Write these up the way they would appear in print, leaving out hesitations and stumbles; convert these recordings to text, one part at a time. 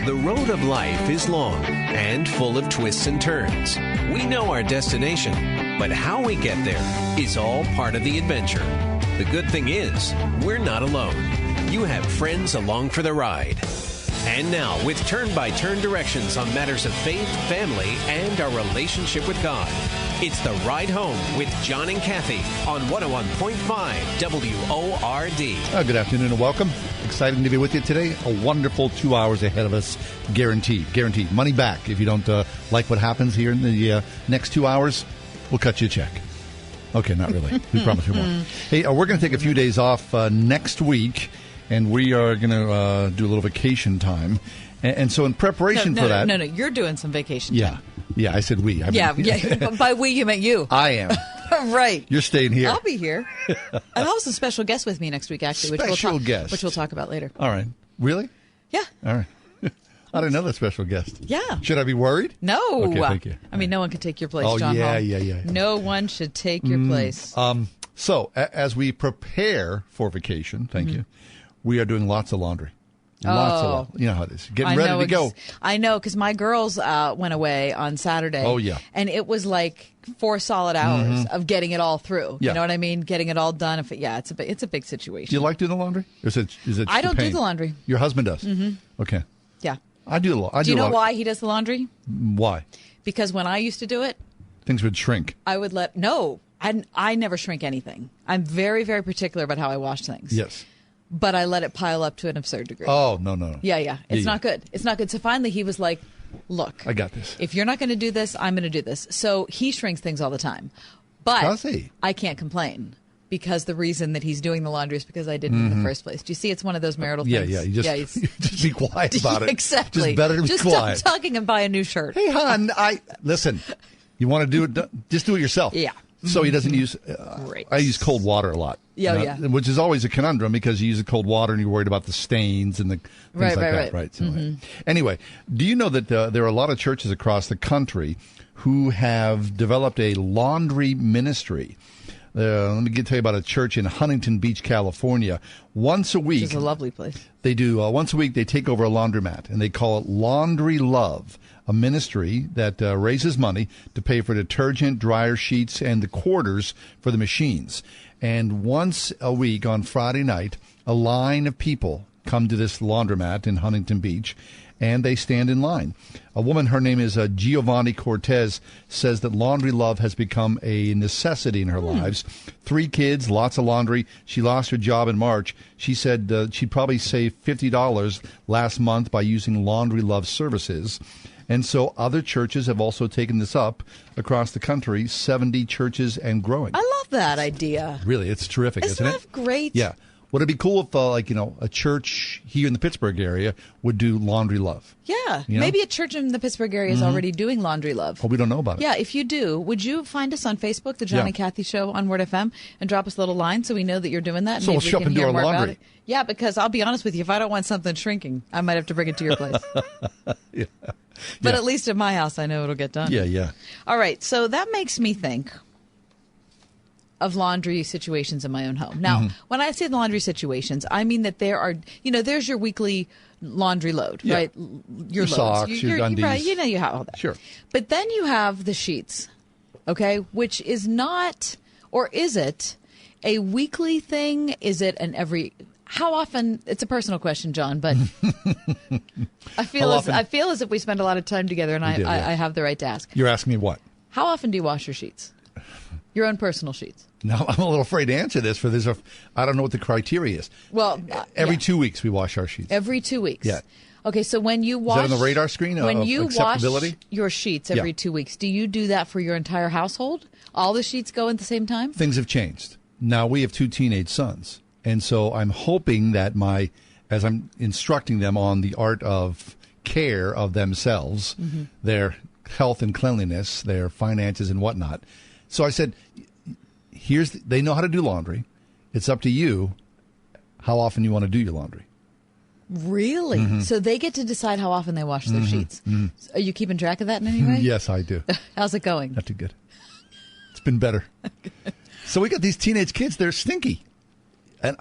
The road of life is long and full of twists and turns. We know our destination, but how we get there is all part of the adventure. The good thing is, we're not alone. You have friends along for the ride. And now, with turn-by-turn directions on matters of faith, family, and our relationship with God, it's The Ride Home with John and Kathy on 101.5 WORD. Good afternoon and welcome. Exciting to be with you today. A wonderful 2 hours ahead of us, guaranteed. Guaranteed. Money back. If you don't like what happens here in the next 2 hours, we'll cut you a check. Okay, not really. We promise we won't. Hey, we're going to take a few days off next week, and we are going to do a little vacation time. And so in preparation for that... No, you're doing some vacation time. Yeah, I said we. By we, you meant you. I am. Right. You're staying here. I'll be here. And I'll have a special guest with me next week, actually. Which we'll talk about later. All right. Really? Yeah. All right. I didn't know that special guest. Yeah. Should I be worried? No. Okay, thank you. I mean, no one can take your place, John. Yeah. No one should take your place. So, as we prepare for vacation, thank you, we are doing lots of laundry. Lots of laundry. You know how it is. Getting ready to go. I know, because my girls went away on Saturday. Oh, yeah. And it was like 4 solid hours of getting it all through. Yeah. You know what I mean? Getting it all done. It's a big situation. Do you like doing the laundry? Or is it I don't pain? do the laundry. Your husband does? Mm-hmm. Okay. Yeah. I do a lot. Do you know why he does the laundry? Why? Because when I used to do it, things would shrink. I never shrink anything. I'm very, very particular about how I wash things. Yes. But I let it pile up to an absurd degree. Oh, no. Yeah. It's not good. It's not good. So finally he was like, look. I got this. If you're not going to do this, I'm going to do this. So he shrinks things all the time. But does he? I can't complain because the reason that he's doing the laundry is because I didn't in the first place. Do you see it's one of those marital things? Yeah. You just be quiet about it. Exactly. Just better to be quiet. Just stop talking and buy a new shirt. Hey, hon, listen, you want to do it, just do it yourself. Yeah. So he doesn't use, I use cold water a lot. Yeah. Which is always a conundrum because you use the cold water and you're worried about the stains and the things that. Right. So anyway, do you know that there are a lot of churches across the country who have developed a laundry ministry? Let me tell you about a church in Huntington Beach, California. Once a week. Which is a lovely place. They do, once a week, they take over a laundromat, and they call it Laundry Love, a ministry that raises money to pay for detergent, dryer sheets, and the quarters for the machines. And once a week on Friday night, a line of people come to this laundromat in Huntington Beach, and they stand in line. A woman, her name is Giovanni Cortez, says that Laundry Love has become a necessity in her lives. 3 kids, lots of laundry. She lost her job in March. She said she'd probably saved $50 last month by using Laundry Love services. And so other churches have also taken this up across the country, 70 churches and growing. I love that idea. Really, it's terrific, isn't it? Isn't that great? Yeah. Would it be cool if, a church here in the Pittsburgh area would do Laundry Love? Yeah. Maybe a church in the Pittsburgh area is already doing Laundry Love. Oh, we don't know about it. Yeah, if you do, would you find us on Facebook, the John and Kathy Show on Word FM, and drop us a little line so we know that you're doing that? So we'll show up and do our laundry. Yeah, because I'll be honest with you, if I don't want something shrinking, I might have to bring it to your place. Yeah. But at least at my house, I know it'll get done. Yeah. All right, so that makes me think of laundry situations in my own home. Now, when I say the laundry situations, I mean that there are, there's your weekly laundry load, right? Your socks, your undies. Right, you have all that. Sure. But then you have the sheets, okay, which is not, or is it a weekly thing? Is it how often? It's a personal question, John, but I feel as if we spend a lot of time together, and I have the right to ask. You're asking me what? How often do you wash your sheets? Your own personal sheets? No, I'm a little afraid to answer this. I don't know what the criteria is. Well, every 2 weeks we wash our sheets. Every 2 weeks. Yeah. Okay, so when you wash, is that on the radar screen? When you wash acceptability? your sheets every 2 weeks, do you do that for your entire household? All the sheets go at the same time? Things have changed. Now we have 2 teenage sons, and so I'm hoping that as I'm instructing them on the art of care of themselves, their health and cleanliness, their finances and whatnot. So I said, they know how to do laundry. It's up to you how often you want to do your laundry. Really? So they get to decide how often they wash their sheets. Are you keeping track of that in any way? Yes, I do. How's it going? Not too good. It's been better. So we got these teenage kids. They're stinky. And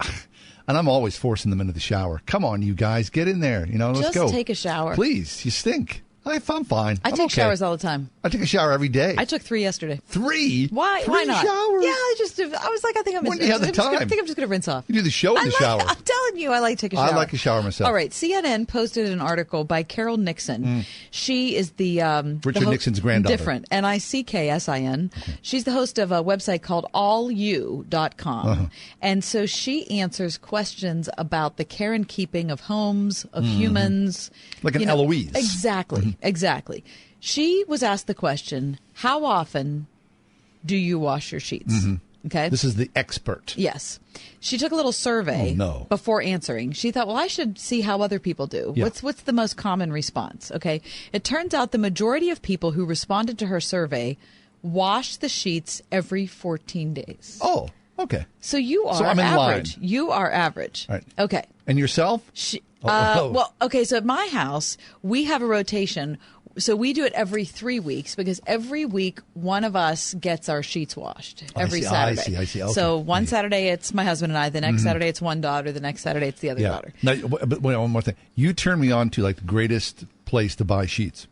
And I'm always forcing them into the shower. Come on, you guys, get in there. Let's Just go. take a shower. Please, you stink. I'm fine. I take showers all the time. I take a shower every day. I took 3 yesterday. 3? Why? 3 Why not? showers? Yeah, I was like, I think I'm When do you have the time? I think I'm just going to rinse off. You do the show in the shower. I'm telling you, I like to take a shower. I like a shower myself. All right, CNN posted an article by Carol Nixon. She is the Richard Nixon's granddaughter. Different, Nickin. Okay. She's the host of a website called allyou.com. And so she answers questions about the care and keeping of homes, of humans. Like an Eloise. Exactly, exactly. She was asked the question, how often do you wash your sheets? Okay. This is the expert. Yes. She took a little survey before answering. She thought, well, I should see how other people do. Yeah. What's the most common response? Okay. It turns out the majority of people who responded to her survey wash the sheets every 14 days. Oh, okay. So you are I'm in average. line. You are average. Right. Okay. And yourself? Well, okay. So at my house, we have a rotation. So we do it every 3 weeks because every week one of us gets our sheets washed every Saturday. I see. Okay. So one Saturday it's my husband and I. The next Saturday it's one daughter. The next Saturday it's the other daughter. Now, but wait, one more thing. You turned me on to like the greatest place to buy sheets.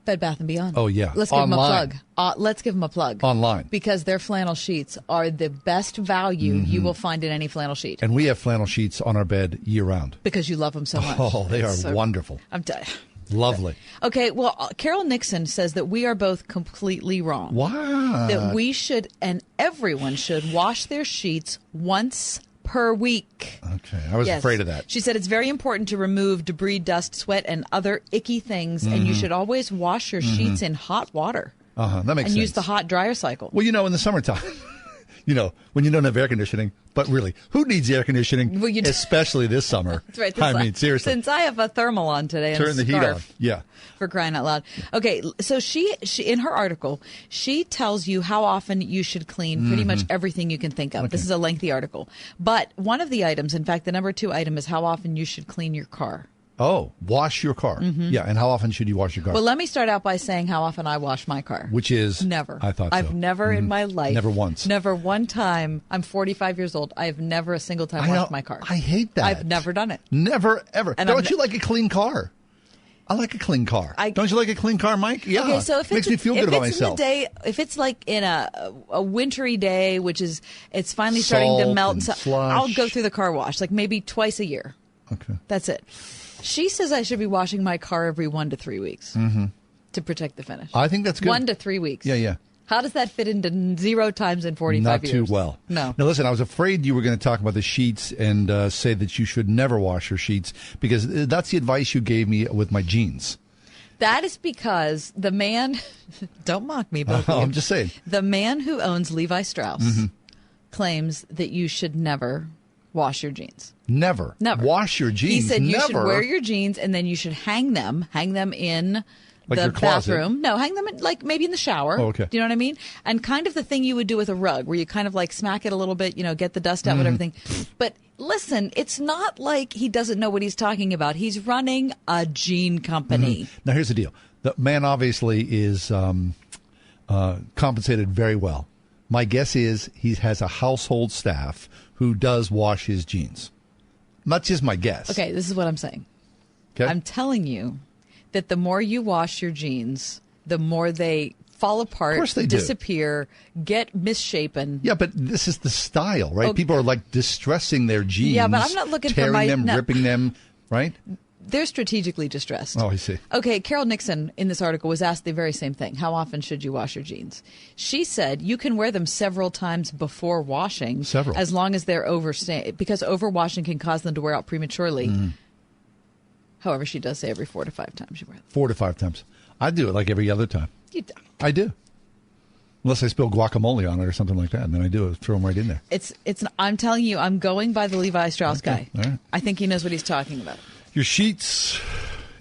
Bed Bath & Beyond. Oh, yeah. Let's give them a Online. plug. Let's give them a plug. Online. Because their flannel sheets are the best value you will find in any flannel sheet. And we have flannel sheets on our bed year-round. Because you love them so much. Oh, they are wonderful. Lovely. Okay, well, Carol Nixon says that we are both completely wrong. Wow. That we should, and everyone should, wash their sheets once per week. Okay, I was afraid of that. She said it's very important to remove debris, dust, sweat, and other icky things, and you should always wash your sheets in hot water. That makes sense. And use the hot dryer cycle. Well, in the summertime, when you don't have air conditioning, but really, who needs air conditioning, especially this summer? That's right. I mean, seriously. Since I have a thermal on today and turn the heat on. Yeah. For crying out loud. Okay, so she in her article, she tells you how often you should clean pretty much everything you can think of. Okay. This is a lengthy article. But one of the items, in fact, the number 2 item is how often you should clean your car. Oh, wash your car. Yeah, and how often should you wash your car? Well, let me start out by saying how often I wash my car. Which is? Never. I thought so. I've never in my life. Never once. Never one time. I'm 45 years old. I have never a single time washed my car. I hate that. I've never done it. Never, ever. And Don't you like a clean car? I like a clean car. Don't you like a clean car, Mike? Yeah. Okay, so if makes me feel good about myself. If it's like in a wintry day, which is it's finally starting to melt and stuff, I'll go through the car wash like maybe twice a year. Okay. That's it. She says I should be washing my car every 1 to 3 weeks to protect the finish. I think that's good. 1 to 3 weeks. Yeah. How does that fit into 0 times in 45 Not years? Not too well. No. Now, listen, I was afraid you were going to talk about the sheets and say that you should never wash your sheets because that's the advice you gave me with my jeans. That is because the man, don't mock me, both of you. I'm just saying. The man who owns Levi Strauss claims that you should never wash your jeans. Never. Wash your jeans. He said you never. should wear your jeans and then you should hang them in like the your closet. bathroom. No, hang them in, like maybe in the shower. Oh, okay. Do you know what I mean? And kind of the thing you would do with a rug where you kind of like smack it a little bit, get the dust out with everything. But listen, it's not like he doesn't know what he's talking about. He's running a jean company. Now, here's the deal. The man obviously is compensated very well. My guess is he has a household staff who does wash his jeans. That's just my guess. Okay, this is what I'm saying. Okay? I'm telling you that the more you wash your jeans, the more they fall apart, of course they disappear, get misshapen. Yeah, but this is the style, right? Okay. People are like distressing their jeans. Yeah, but I'm not looking tearing for my... them, ripping them, right? They're strategically distressed. Oh, I see. Okay, Carol Nixon in this article was asked the very same thing. How often should you wash your jeans? She said you can wear them several times before washing. Several. As long as they're overstaying, because overwashing can cause them to wear out prematurely. However, she does say every 4 to 5 times you wear them. 4 to 5 times. I do it like every other time. You don't. I do. Unless I spill guacamole on it or something like that, and then I do it, throw them right in there. It's. I'm telling you, I'm going by the Levi Strauss guy. All right. I think he knows what he's talking about. Your sheets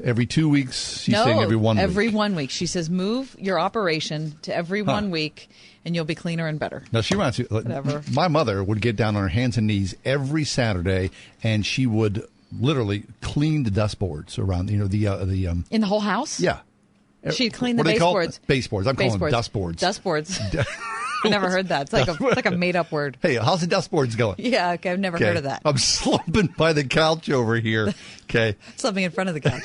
every 2 weeks. She's no, saying every 1 week. Every 1 week. She says move your operation to every 1 week, and you'll be cleaner and better. Now she wants to. Whatever. My mother would get down on her hands and knees every Saturday, and she would literally clean the dust boards around. In the whole house. Yeah. She'd clean the baseboards. baseboards. Baseboards. I'm calling them dust boards. Dust boards. I never heard that. It's like a made-up word. Hey, how's the dustboards going? Yeah, okay, I've never heard of that. I'm slumping by the couch over here. Okay. Slumping in front of the couch.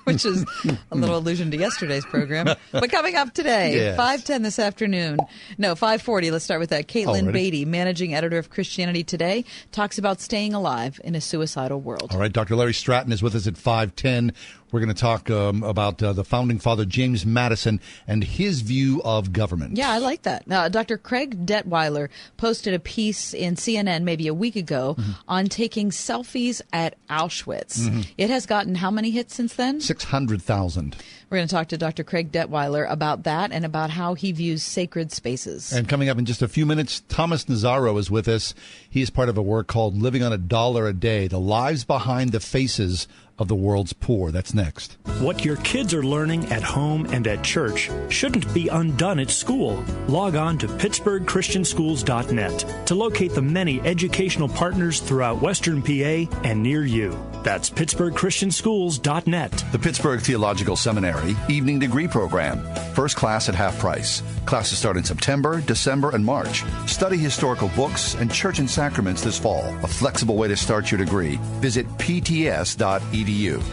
Which is a little allusion to yesterday's program. But coming up today, Yes. 5:10 this afternoon. No, 5:40. Let's start with that. Caitlin Already? Beatty, managing editor of Christianity Today, talks about staying alive in a suicidal world. All right, Dr. Larry Stratton is with us at 5:10. We're going to talk about the founding father, James Madison, and his view of government. Yeah, I like that. Dr. Craig Detweiler posted a piece in CNN maybe a week ago on taking selfies at Auschwitz. It has gotten how many hits since then? 600,000. We're going to talk to Dr. Craig Detweiler about that and about how he views sacred spaces. And coming up in just a few minutes, Thomas Nazario is with us. He is part of a work called Living on $1 a Day, the lives behind the faces of the world's poor. That's next. What your kids are learning at home and at church shouldn't be undone at school. Log on to pittsburghchristianschools.net to locate the many educational partners throughout Western PA and near you. That's pittsburghchristianschools.net. The Pittsburgh Theological Seminary Evening Degree Program. First class at half price. Classes start in September, December, and March. Study historical books and church and sacraments this fall. A flexible way to start your degree. Visit pts.edu.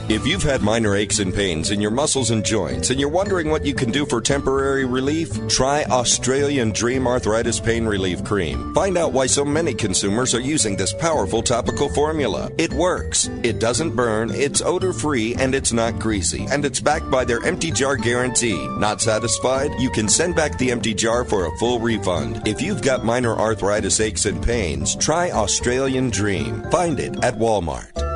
If you've had minor aches and pains in your muscles and joints and you're wondering what you can do for temporary relief, try Australian Dream Arthritis Pain Relief Cream. Find out why so many consumers are using this powerful topical formula. It works. It doesn't burn, it's odor-free, and it's not greasy. And it's backed by their empty jar guarantee. Not satisfied? You can send back the empty jar for a full refund. If you've got minor arthritis aches and pains, try Australian Dream. Find it at Walmart.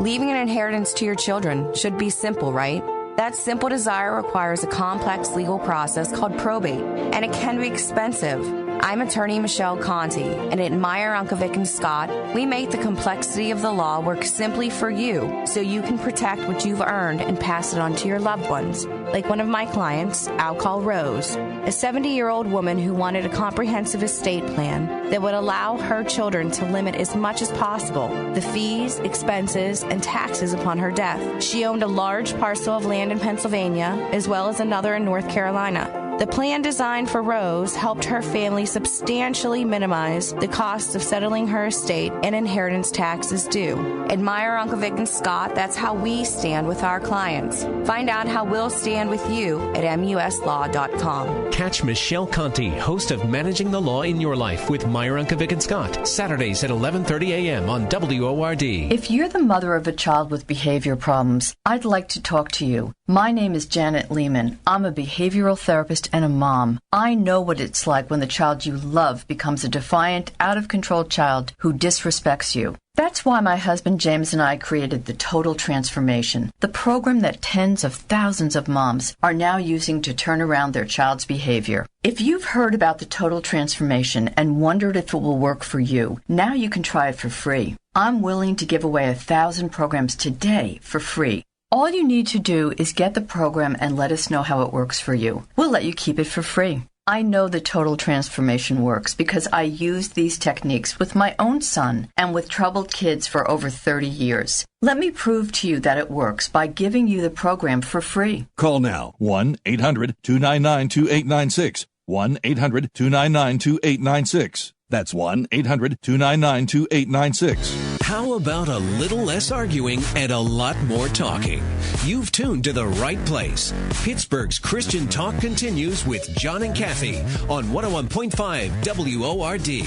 Leaving an inheritance to your children should be simple, right? That simple desire requires a complex legal process called probate, and it can be expensive. I'm attorney Michelle Conti, and at Meyer, Unkovic & Scott, we make the complexity of the law work simply for you so you can protect what you've earned and pass it on to your loved ones. Like one of my clients, I'll call Rose, a 70-year-old woman who wanted a comprehensive estate plan that would allow her children to limit as much as possible the fees, expenses, and taxes upon her death. She owned a large parcel of land in Pennsylvania, as well as another in North Carolina. The plan designed for Rose helped her family substantially minimize the costs of settling her estate and inheritance taxes due. At Meyer, Unkovic & Scott, that's how we stand with our clients. Find out how we'll stand with you at muslaw.com. Catch Michelle Conti, host of Managing the Law in Your Life with Meyer Unkovic & Scott, Saturdays at 11:30 a.m. on WORD. If you're the mother of a child with behavior problems, I'd like to talk to you. My name is Janet Lehman. I'm a behavioral therapist and a mom. I know what it's like when the child you love becomes a defiant, out-of-control child who disrespects you. That's why my husband James and I created the Total Transformation, the program that tens of thousands of moms are now using to turn around their child's behavior. If you've heard about the Total Transformation and wondered if it will work for you, now you can try it for free. I'm willing to give away 1,000 programs today for free. All you need to do is get the program and let us know how it works for you. We'll let you keep it for free. I know the Total Transformation works because I used these techniques with my own son and with troubled kids for over 30 years. Let me prove to you that it works by giving you the program for free. Call now 1-800-299-2896. 1-800-299-2896. That's 1-800-299-2896. How about a little less arguing and a lot more talking? You've tuned to the right place. Pittsburgh's Christian Talk continues with John and Kathy on 101.5 WORD.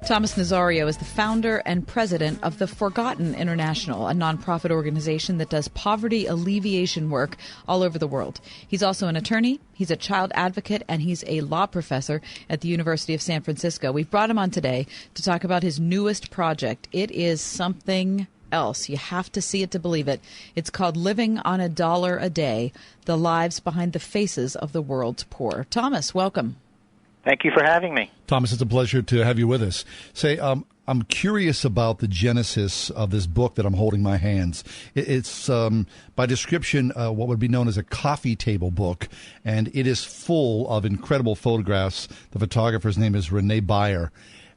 Thomas Nazario is the founder and president of the Forgotten International, a nonprofit organization that does poverty alleviation work all over the world. He's also an attorney, he's a child advocate, and he's a law professor at the University of San Francisco. We've brought him on today to talk about his newest project. It is something else. You have to see it to believe it. It's called Living on $1 a Day, the lives behind the faces of the world's poor. Thomas, welcome. Thank you for having me. Thomas, it's a pleasure to have you with us. I'm curious about the genesis of this book that I'm holding in my hands. It's by description what would be known as a coffee table book, and it is full of incredible photographs. The photographer's name is Renee Beyer.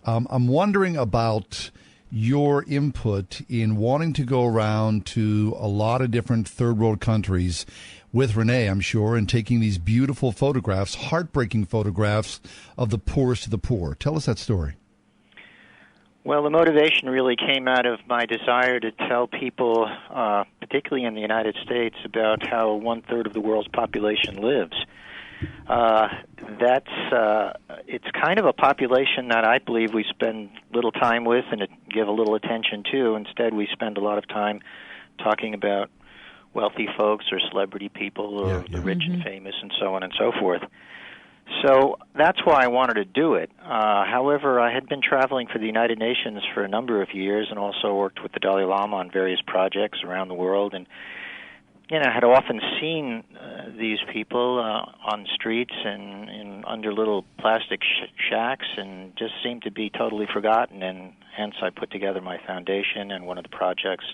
I'm wondering about your input in wanting to go around to a lot of different third world countries with Renee, I'm sure, and taking these beautiful photographs, heartbreaking photographs of the poorest of the poor. Tell us that story. Well, the motivation really came out of my desire to tell people, particularly in the United States, about how one-third of the world's population lives. It's kind of a population that I believe we spend little time with and give a little attention to. Instead, we spend a lot of time talking about wealthy folks or celebrity people or the rich and famous and so on and so forth. So that's why I wanted to do it. However, I had been traveling for the United Nations for a number of years and also worked with the Dalai Lama on various projects around the world. And, I had often seen these people on streets and under little plastic shacks and just seemed to be totally forgotten. And hence I put together my foundation, and one of the projects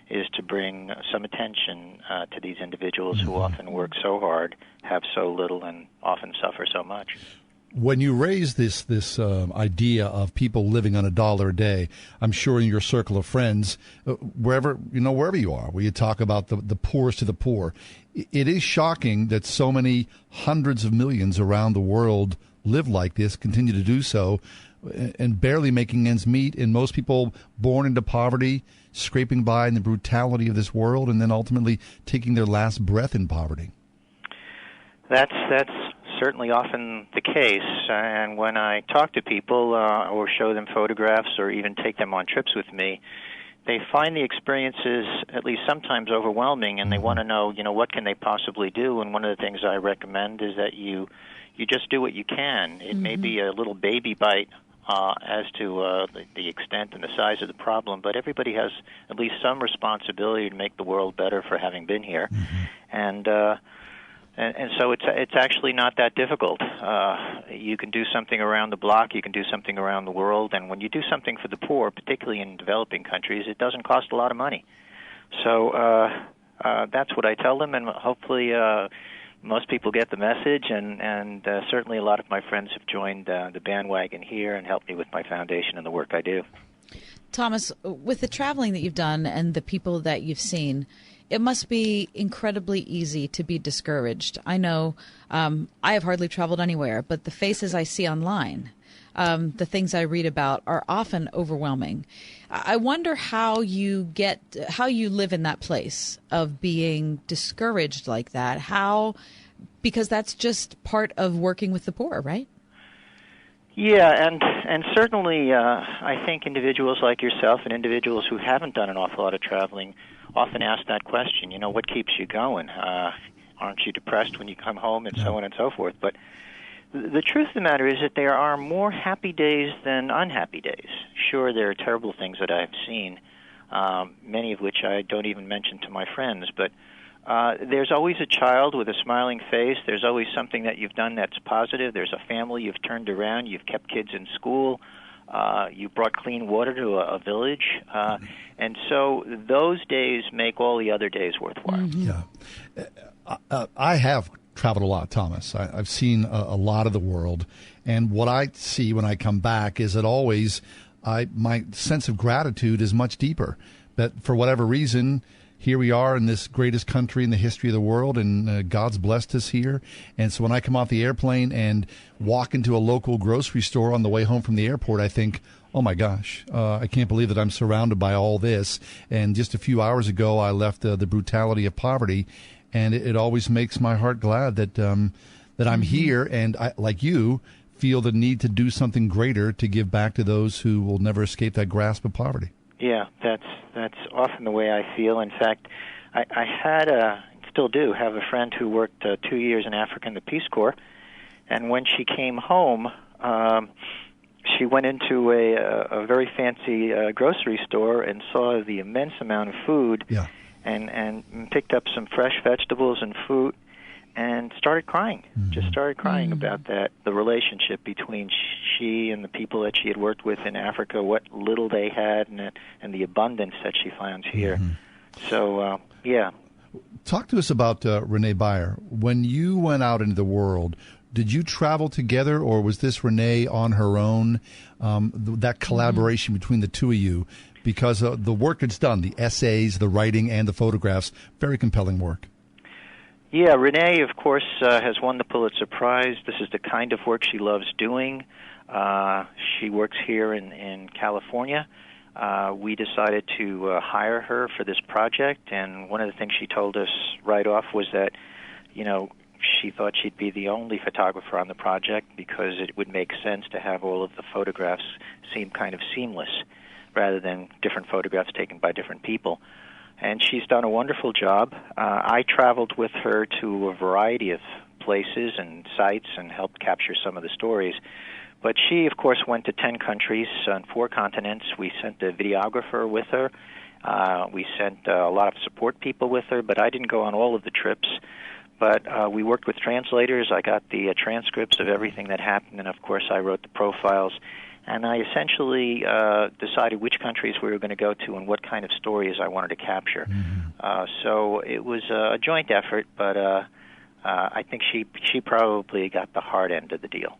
is to bring some attention to these individuals who often work so hard, have so little, and often suffer so much. When you raise this idea of people living on $1 a day, I'm sure in your circle of friends, wherever you are, where you talk about the poorest of the poor, it is shocking that so many hundreds of millions around the world live like this, continue to do so, and barely making ends meet, and most people born into poverty, scraping by in the brutality of this world, and then ultimately taking their last breath in poverty. That's certainly often the case, and when I talk to people or show them photographs or even take them on trips with me, they find the experiences at least sometimes overwhelming, and they want to know, what can they possibly do? And one of the things I recommend is that you just do what you can. It may be a little baby bite as to the extent and the size of the problem, but everybody has at least some responsibility to make the world better for having been here. And so it's actually not that difficult. You can do something around the block, you can do something around the world, and when you do something for the poor, particularly in developing countries, it doesn't cost a lot of money. So that's what I tell them, and hopefully most people get the message, and certainly a lot of my friends have joined the bandwagon here and helped me with my foundation and the work I do. Thomas, with the traveling that you've done and the people that you've seen, it must be incredibly easy to be discouraged. I know I have hardly traveled anywhere, but the faces I see online, the things I read about are often overwhelming. I wonder how you live in that place of being discouraged like that. Because that's just part of working with the poor, right? Yeah, and certainly I think individuals like yourself and individuals who haven't done an awful lot of traveling often ask that question, what keeps you going? Aren't you depressed when you come home, and so on and so forth? But the truth of the matter is that there are more happy days than unhappy days. Sure, there are terrible things that I've seen, many of which I don't even mention to my friends, but there's always a child with a smiling face. There's always something that you've done that's positive. There's a family you've turned around. You've kept kids in school. You brought clean water to a village. And so those days make all the other days worthwhile. Yeah. I have traveled a lot, Thomas. I've seen a lot of the world. And what I see when I come back is that always my sense of gratitude is much deeper. That for whatever reason, here we are in this greatest country in the history of the world, and God's blessed us here. And so when I come off the airplane and walk into a local grocery store on the way home from the airport, I think, oh my gosh, I can't believe that I'm surrounded by all this. And just a few hours ago, I left the brutality of poverty, and it always makes my heart glad that I'm here, and I, like you, feel the need to do something greater to give back to those who will never escape that grasp of poverty. Yeah, that's often the way I feel. In fact, I had still do have a friend who worked 2 years in Africa in the Peace Corps, and when she came home, she went into a very fancy grocery store and saw the immense amount of food, and picked up some fresh vegetables and fruit, and started crying. Just started crying about that, the relationship between she and the people that she had worked with in Africa, what little they had, and the abundance that she finds here. So, yeah. Talk to us about Renee Beyer. When you went out into the world, Did you travel together, or was this Renee on her own? That collaboration between the two of you, because the work it's done, the essays, the writing, and the photographs, very compelling work. Yeah, Renee, of course, has won the Pulitzer Prize. This is the kind of work she loves doing. She works here in California. We decided to hire her for this project, and one of the things she told us right off was that, she thought she'd be the only photographer on the project because it would make sense to have all of the photographs seem kind of seamless rather than different photographs taken by different people. And she's done a wonderful job. I traveled with her to a variety of places and sites and helped capture some of the stories. But she, of course, went to 10 countries on 4 continents. We sent a videographer with her. We sent a lot of support people with her, but I didn't go on all of the trips. But we worked with translators. I got the transcripts of everything that happened, and, of course, I wrote the profiles. And I essentially decided which countries we were going to go to and what kind of stories I wanted to capture. Mm-hmm. So it was a joint effort, but I think she probably got the hard end of the deal.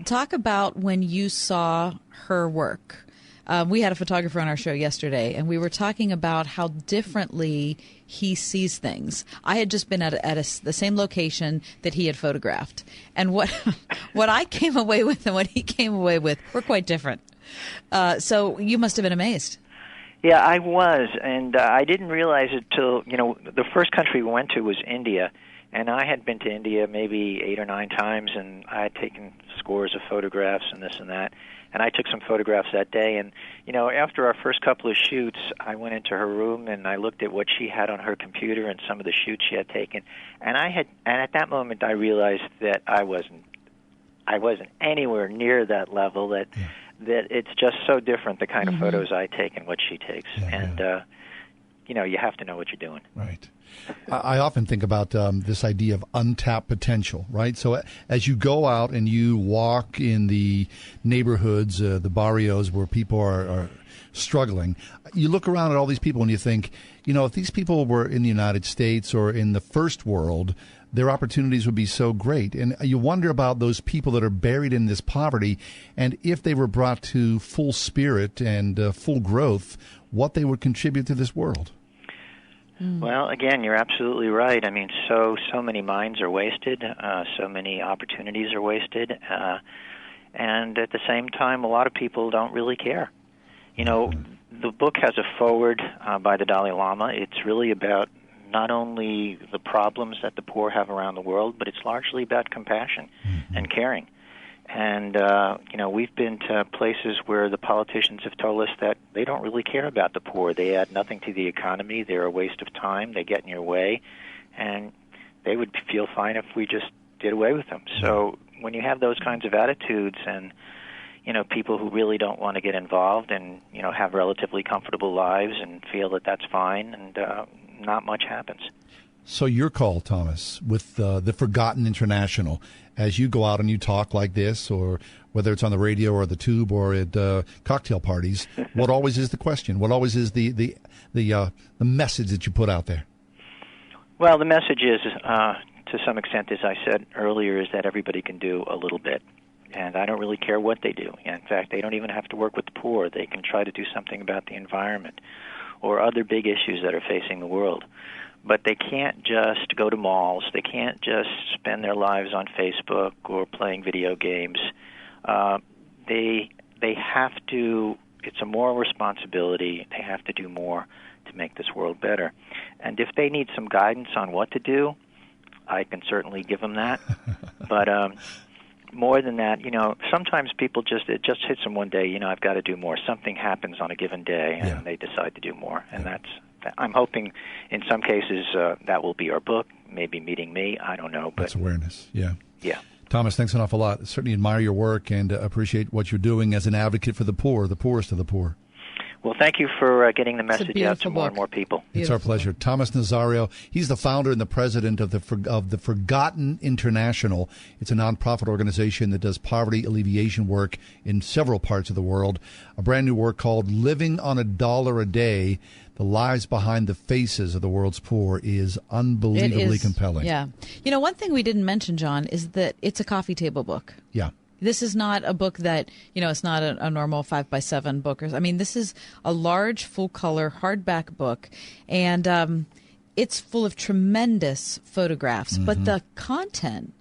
Talk about when you saw her work. We had a photographer on our show yesterday, and we were talking about how differently he sees things. I had just been at the same location that he had photographed, and what I came away with and what he came away with were quite different. So you must have been amazed. Yeah, I was, and I didn't realize it till, the first country we went to was India, and I had been to India maybe 8 or 9 times, and I had taken scores of photographs and this and that. And I took some photographs that day, and, after our first couple of shoots, I went into her room and I looked at what she had on her computer and some of the shoots she had taken. And at that moment I realized that I wasn't anywhere near that level, that it's just so different, the kind of photos I take and what she takes. You have to know what you're doing. Right. I often think about this idea of untapped potential, right? So as you go out and you walk in the neighborhoods, the barrios where people are struggling, you look around at all these people and you think, if these people were in the United States or in the first world, their opportunities would be so great. And you wonder about those people that are buried in this poverty, and if they were brought to full spirit and full growth, what they would contribute to this world. Well, again, you're absolutely right. I mean, so many minds are wasted, so many opportunities are wasted, and at the same time, a lot of people don't really care. The book has a foreword by the Dalai Lama. It's really about not only the problems that the poor have around the world, but it's largely about compassion and caring. And, we've been to places where the politicians have told us that they don't really care about the poor. They add nothing to the economy. They're a waste of time. They get in your way. And they would feel fine if we just did away with them. So when you have those kinds of attitudes and, people who really don't want to get involved and, have relatively comfortable lives and feel that that's fine, and not much happens. So your call, Thomas, with the Forgotten International, as you go out and you talk like this, or whether it's on the radio or the tube or at cocktail parties, what always is the question? What always is the message that you put out there? Well, the message is, to some extent, as I said earlier, is that everybody can do a little bit. And I don't really care what they do. In fact, they don't even have to work with the poor. They can try to do something about the environment or other big issues that are facing the world. But they can't just go to malls. They can't just spend their lives on Facebook or playing video games. They have to. It's a moral responsibility. They have to do more to make this world better. And if they need some guidance on what to do, I can certainly give them that. But more than that, sometimes people it just hits them one day. I've got to do more. Something happens on a given day, and they decide to do more, and I'm hoping in some cases that will be our book, maybe meeting me. I don't know. But that's awareness, yeah. Thomas, thanks an awful lot. Certainly admire your work and appreciate what you're doing as an advocate for the poor, the poorest of the poor. Well, thank you for getting the message out to more and more people. It's our pleasure. Thomas Nazario, he's the founder and the president of the Forgotten International. It's a nonprofit organization that does poverty alleviation work in several parts of the world. A brand new work called Living on $1 a Day, The Lives Behind the Faces of the World's Poor is unbelievably compelling. Yeah. You know, one thing we didn't mention, John, is that it's a coffee table book. Yeah. This is not a book that, it's not a normal 5x7 book. I mean, this is a large, full-color, hardback book, and it's full of tremendous photographs. Mm-hmm. But the content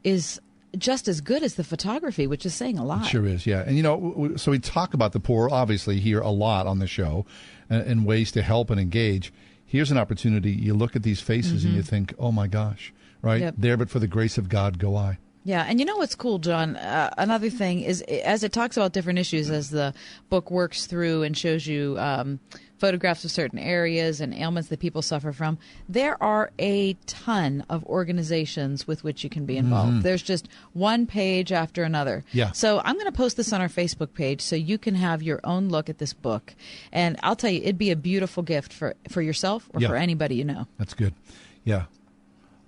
is just as good as the photography, which is saying a lot. It sure is, yeah. And, so we talk about the poor, obviously, here a lot on the show, and ways to help and engage. Here's an opportunity. You look at these faces and you think, oh, my gosh, right? Yep. There, but for the grace of God, go I. Yeah, and you know what's cool, John? Another thing is, as it talks about different issues, as the book works through and shows you photographs of certain areas and ailments that people suffer from, there are a ton of organizations with which you can be involved. Mm-hmm. There's just one page after another. Yeah. So I'm going to post this on our Facebook page so you can have your own look at this book. And I'll tell you, it'd be a beautiful gift for yourself or for anybody you know. That's good. Yeah.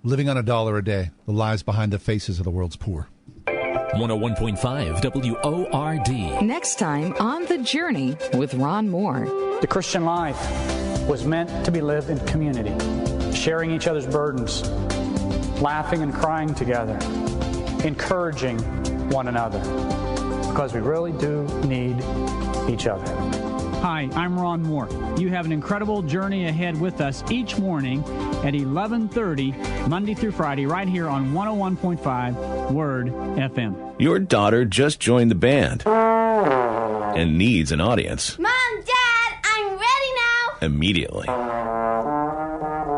Living on $1 a Day, The Lives Behind the Faces of the World's Poor. 101.5 WORD. Next time on The Journey with Ron Moore. The Christian life was meant to be lived in community, sharing each other's burdens, laughing and crying together, encouraging one another, because we really do need each other. Hi, I'm Ron Moore. You have an incredible journey ahead with us each morning at 11:30, Monday through Friday, right here on 101.5 Word FM. Your daughter just joined the band and needs an audience. Mom, Dad, I'm ready now. Immediately.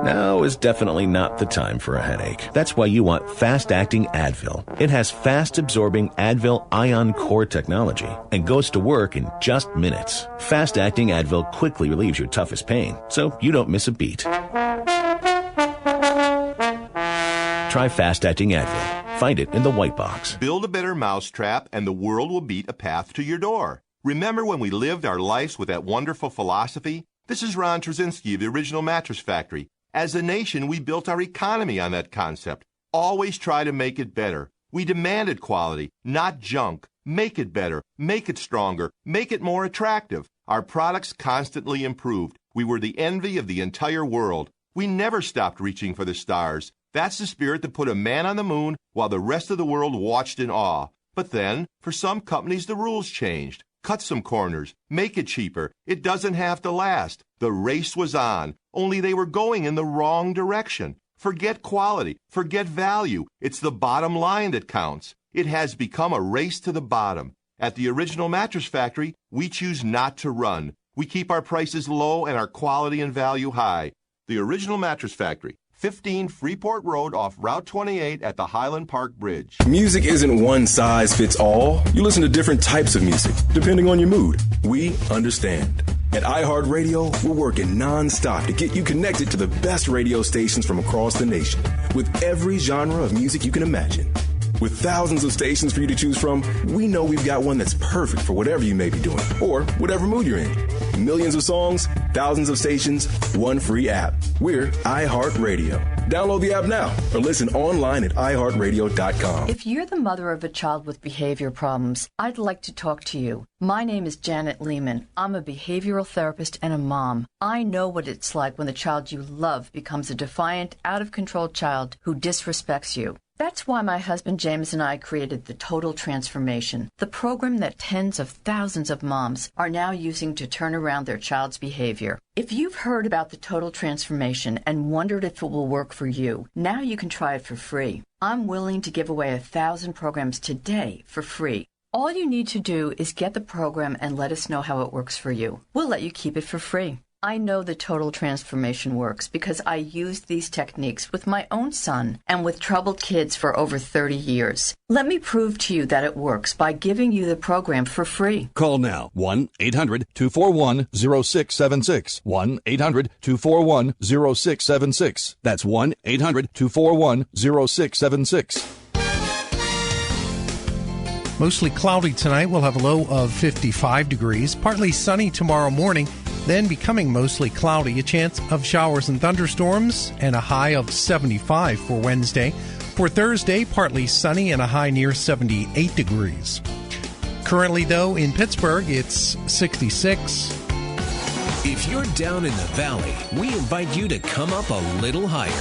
Now is definitely not the time for a headache. That's why you want fast-acting Advil. It has fast-absorbing Advil Ion Core technology and goes to work in just minutes. Fast-acting Advil quickly relieves your toughest pain, so you don't miss a beat. Try fast-acting Advil. Find it in the white box. Build a better mousetrap and the world will beat a path to your door. Remember when we lived our lives with that wonderful philosophy? This is Ron Trzynski of the Original Mattress Factory. As a nation, we built our economy on that concept. Always try to make it better. We demanded quality, not junk. Make it better, make it stronger, make it more attractive. Our products constantly improved. We were the envy of the entire world. We never stopped reaching for the stars. That's the spirit that put a man on the moon while the rest of the world watched in awe. But then, for some companies, the rules changed. Cut some corners, make it cheaper. It doesn't have to last. The race was on, only they were going in the wrong direction. Forget quality, forget value. It's the bottom line that counts. It has become a race to the bottom. At the Original Mattress Factory, we choose not to run. We keep our prices low and our quality and value high. The Original Mattress Factory, 15 Freeport Road off Route 28 at the Highland Park Bridge. Music isn't one size fits all. You listen to different types of music, depending on your mood. We understand. At iHeartRadio, we're working nonstop to get you connected to the best radio stations from across the nation, with every genre of music you can imagine. With thousands of stations for you to choose from, we know we've got one that's perfect for whatever you may be doing, or whatever mood you're in. Millions of songs, thousands of stations, one free app. We're iHeartRadio. Download the app now or listen online at iHeartRadio.com. If you're the mother of a child with behavior problems, I'd like to talk to you. My name is Janet Lehman. I'm a behavioral therapist and a mom. I know what it's like when the child you love becomes a defiant, out-of-control child who disrespects you. That's why my husband James and I created the Total Transformation, the program that tens of thousands of moms are now using to turn around their child's behavior. If you've heard about the Total Transformation and wondered if it will work for you, now you can try it for free. I'm willing to give away 1,000 programs today for free. All you need to do is get the program and let us know how it works for you. We'll let you keep it for free. I know the Total Transformation works because I used these techniques with my own son and with troubled kids for over 30 years. Let me prove to you that it works by giving you the program for free. Call now, 1-800-241-0676. 1-800-241-0676. That's 1-800-241-0676. Mostly cloudy tonight. We'll have a low of 55 degrees. Partly sunny tomorrow morning, then becoming mostly cloudy. A chance of showers and thunderstorms and a high of 75 for Wednesday. For Thursday, partly sunny and a high near 78 degrees. Currently, though, in Pittsburgh, it's 66. If you're down in the valley, we invite you to come up a little higher.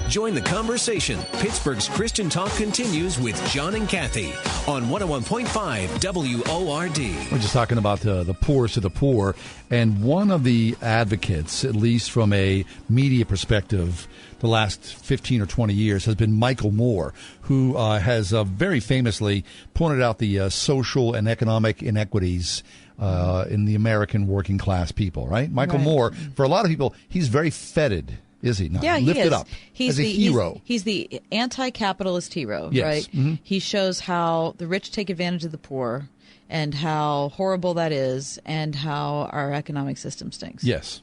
Join the conversation. Pittsburgh's Christian Talk continues with John and Kathy on 101.5 WORD. We're just talking about the poorest of the poor, and one of the advocates, at least from a media perspective, the last 15 or 20 years has been Michael Moore, who has very famously pointed out the social and economic inequities in the American working class people, right? Michael Moore, for a lot of people, he's very feted, is he not? Yeah, Lifted he is. up He's as a hero. He's the anti-capitalist hero, Yes. right? Mm-hmm. He shows how the rich take advantage of the poor and how horrible that is and how our economic system stinks. Yes.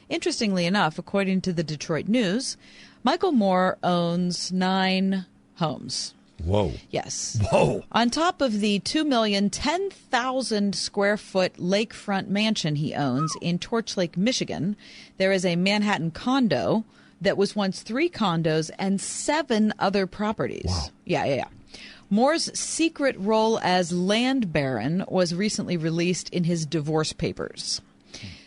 Interestingly enough, according to the Detroit News, Michael Moore owns 9 homes. Whoa. Yes. Whoa. On top of the 2,010,000 square foot lakefront mansion he owns in Torch Lake, Michigan, there is a Manhattan condo that was once 3 condos and 7 other properties. Wow. Yeah. Moore's secret role as land baron was recently released in his divorce papers.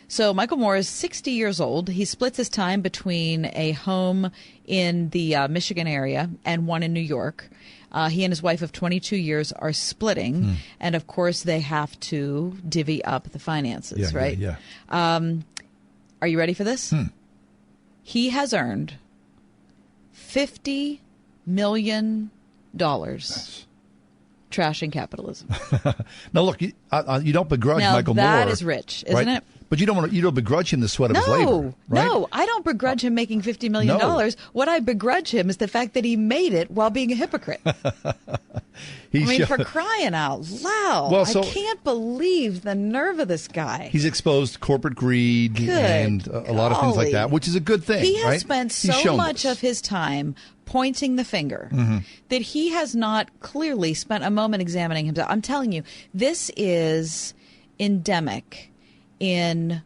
So Michael Moore is 60 years old. He splits his time between a home in the Michigan area and one in New York. He and his wife of 22 years are splitting, and of course they have to divvy up the finances, right? Yeah. Are you ready for this? He has earned $50 million trashing capitalism. Now, look, you don't begrudge now, Michael Moore. that is rich, isn't it? But you don't begrudge him the sweat of his labor, right? No, I don't begrudge him making $50 million. No. What I begrudge him is the fact that he made it while being a hypocrite. For crying out loud. Well, I can't believe the nerve of this guy. He's exposed corporate greed and a lot of things like that, which is a good thing. He has right? spent He's so shown much this. of his time pointing the finger that he has not clearly spent a moment examining himself. I'm telling you, this is endemic in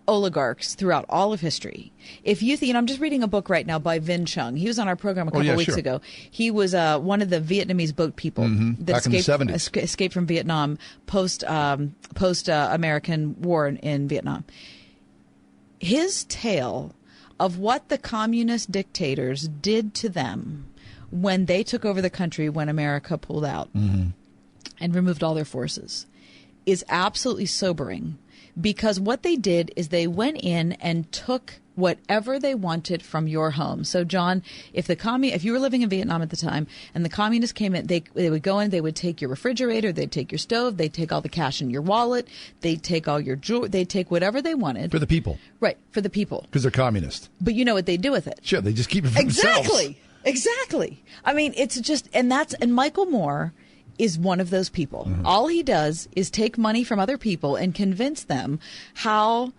oligarchs throughout all of history. If you think, I'm just reading a book right now by Vin Chung. He was on our program a couple weeks ago. He was one of the Vietnamese boat people that back in the 70s. escaped from Vietnam post American war in Vietnam. His tale of what the communist dictators did to them when they took over the country when America pulled out and removed all their forces is absolutely sobering, because what they did is they went in and took whatever they wanted from your home. So, John, if you were living in Vietnam at the time and the communists came in, they would go in, they would take your refrigerator, they'd take your stove, they'd take all the cash in your wallet, they'd take all your jewelry, they'd take whatever they wanted. For the people. Right, for the people. Because they're communist. But you know what they do with it? Sure, they just keep it for themselves. Exactly. I mean, it's just, and Michael Moore is one of those people. All he does is take money from other people and convince them how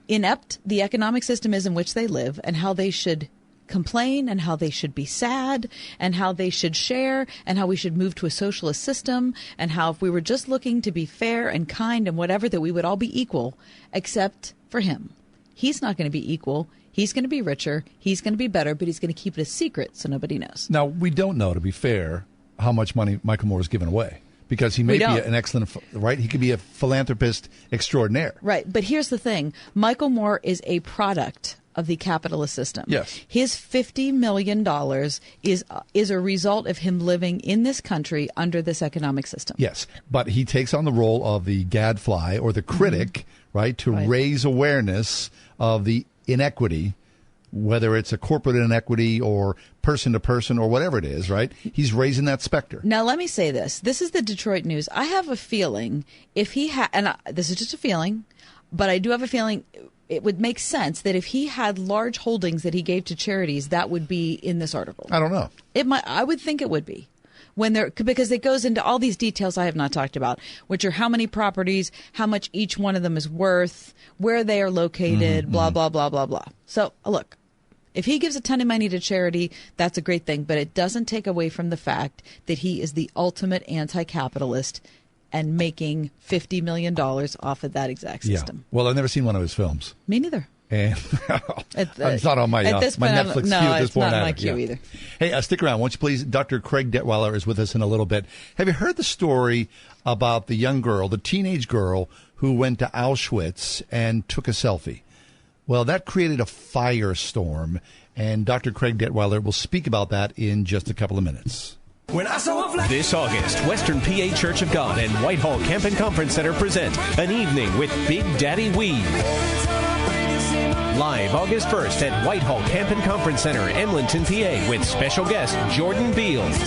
inept the economic system is in which they live and how they should complain and how they should be sad and how they should share and how we should move to a socialist system and how if we were just looking to be fair and kind and whatever, that we would all be equal, except for him. He's not going to be equal. He's going to be richer. He's going to be better, but he's going to keep it a secret so nobody knows. Now, we don't know, to be fair, how much money Michael Moore has given away, because he may be an excellent, right? He could be a philanthropist extraordinaire. Right. But here's the thing. Michael Moore is a product of the capitalist system. Yes. His $50 million is a result of him living in this country under this economic system. Yes. But he takes on the role of the gadfly or the critic, right, to raise awareness of the inequity, whether it's a corporate inequity or person to person or whatever it is, right? He's raising that specter. Now, let me say this. This is the Detroit News. I have a feeling if he had, and this is just a feeling, but I do have a feeling it would make sense that if he had large holdings that he gave to charities, that would be in this article. I don't know. I would think it would be. Because it goes into all these details I have not talked about, which are how many properties, how much each one of them is worth, where they are located, blah, blah, blah, blah, blah. So, look, If he gives a ton of money to charity, that's a great thing, but it doesn't take away from the fact that he is the ultimate anti-capitalist and making $50 million off of that exact system. Yeah. Well, I've never seen one of his films. Me neither. And it's not on my Netflix queue at this point. No, it's not on my queue either. Hey, stick around, won't you please? Dr. Craig Detweiler is with us in a little bit. Have you heard the story about the young girl, the teenage girl, who went to Auschwitz and took a selfie? Well, that created a firestorm, and Dr. Craig Detweiler will speak about that in just a couple of minutes. This August, Western PA Church of God and Whitehall Camp and Conference Center present an evening with Big Daddy Weave. Live August 1st at Whitehall Camp and Conference Center, Emlenton, PA, with special guest Jordan Beals.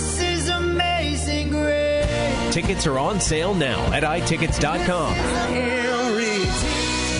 Tickets are on sale now at itickets.com.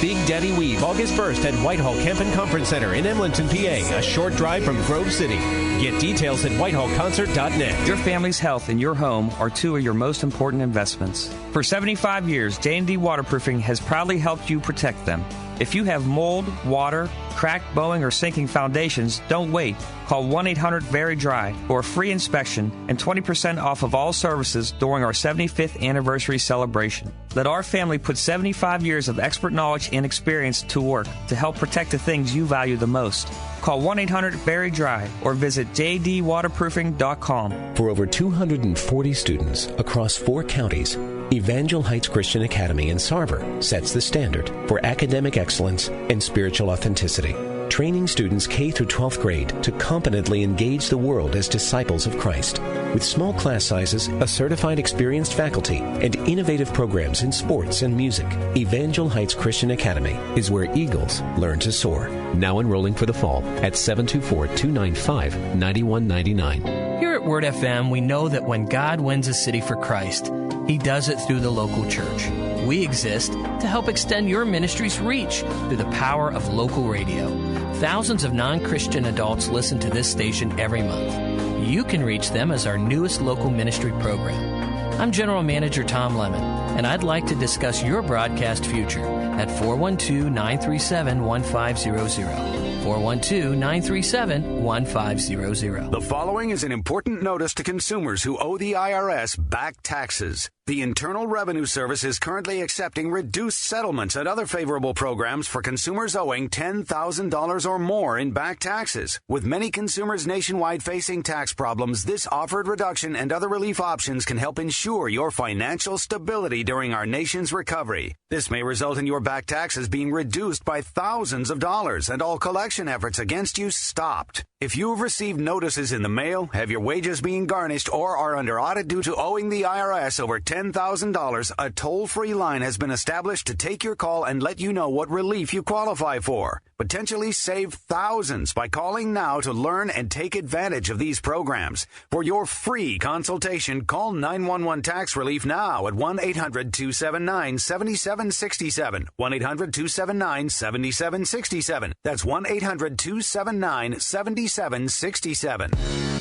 Big Daddy Weave, August 1st at Whitehall Camp and Conference Center in Emlenton, PA, a short drive from Grove City. Get details at whitehallconcert.net. Your family's health and your home are two of your most important investments. For 75 years, J&D Waterproofing has proudly helped you protect them. If you have mold, water, cracked, bowing, or sinking foundations, don't wait. Call 1-800-VERY-DRY for a free inspection and 20% off of all services during our 75th anniversary celebration. Let our family put 75 years of expert knowledge and experience to work to help protect the things you value the most. Call 1-800-VERY-DRY or visit jdwaterproofing.com. For over 240 students across 4 counties, Evangel Heights Christian Academy in Sarver sets the standard for academic excellence and spiritual authenticity, training students K through 12th grade to competently engage the world as disciples of Christ. With small class sizes, a certified experienced faculty, and innovative programs in sports and music, Evangel Heights Christian Academy is where eagles learn to soar. Now enrolling for the fall at 724-295-9199. Here at Word FM, we know that when God wins a city for Christ, He does it through the local church. We exist to help extend your ministry's reach through the power of local radio. Thousands of non-Christian adults listen to this station every month. You can reach them as our newest local ministry program. I'm General Manager Tom Lemon, and I'd like to discuss your broadcast future at 412-937-1500. 412-937-1500. The following is an important notice to consumers who owe the IRS back taxes. The Internal Revenue Service is currently accepting reduced settlements and other favorable programs for consumers owing $10,000 or more in back taxes. With many consumers nationwide facing tax problems, this offered reduction and other relief options can help ensure your financial stability during our nation's recovery. This may result in your back taxes being reduced by thousands of dollars and all collection efforts against you stopped. If you have received notices in the mail, have your wages being garnished, or are under audit due to owing the IRS over $10,000, a toll-free line has been established to take your call and let you know what relief you qualify for. Potentially save thousands by calling now to learn and take advantage of these programs. For your free consultation, call 911 Tax Relief now at 1-800-279-7767. 1-800-279-7767. That's 1-800-279-7767.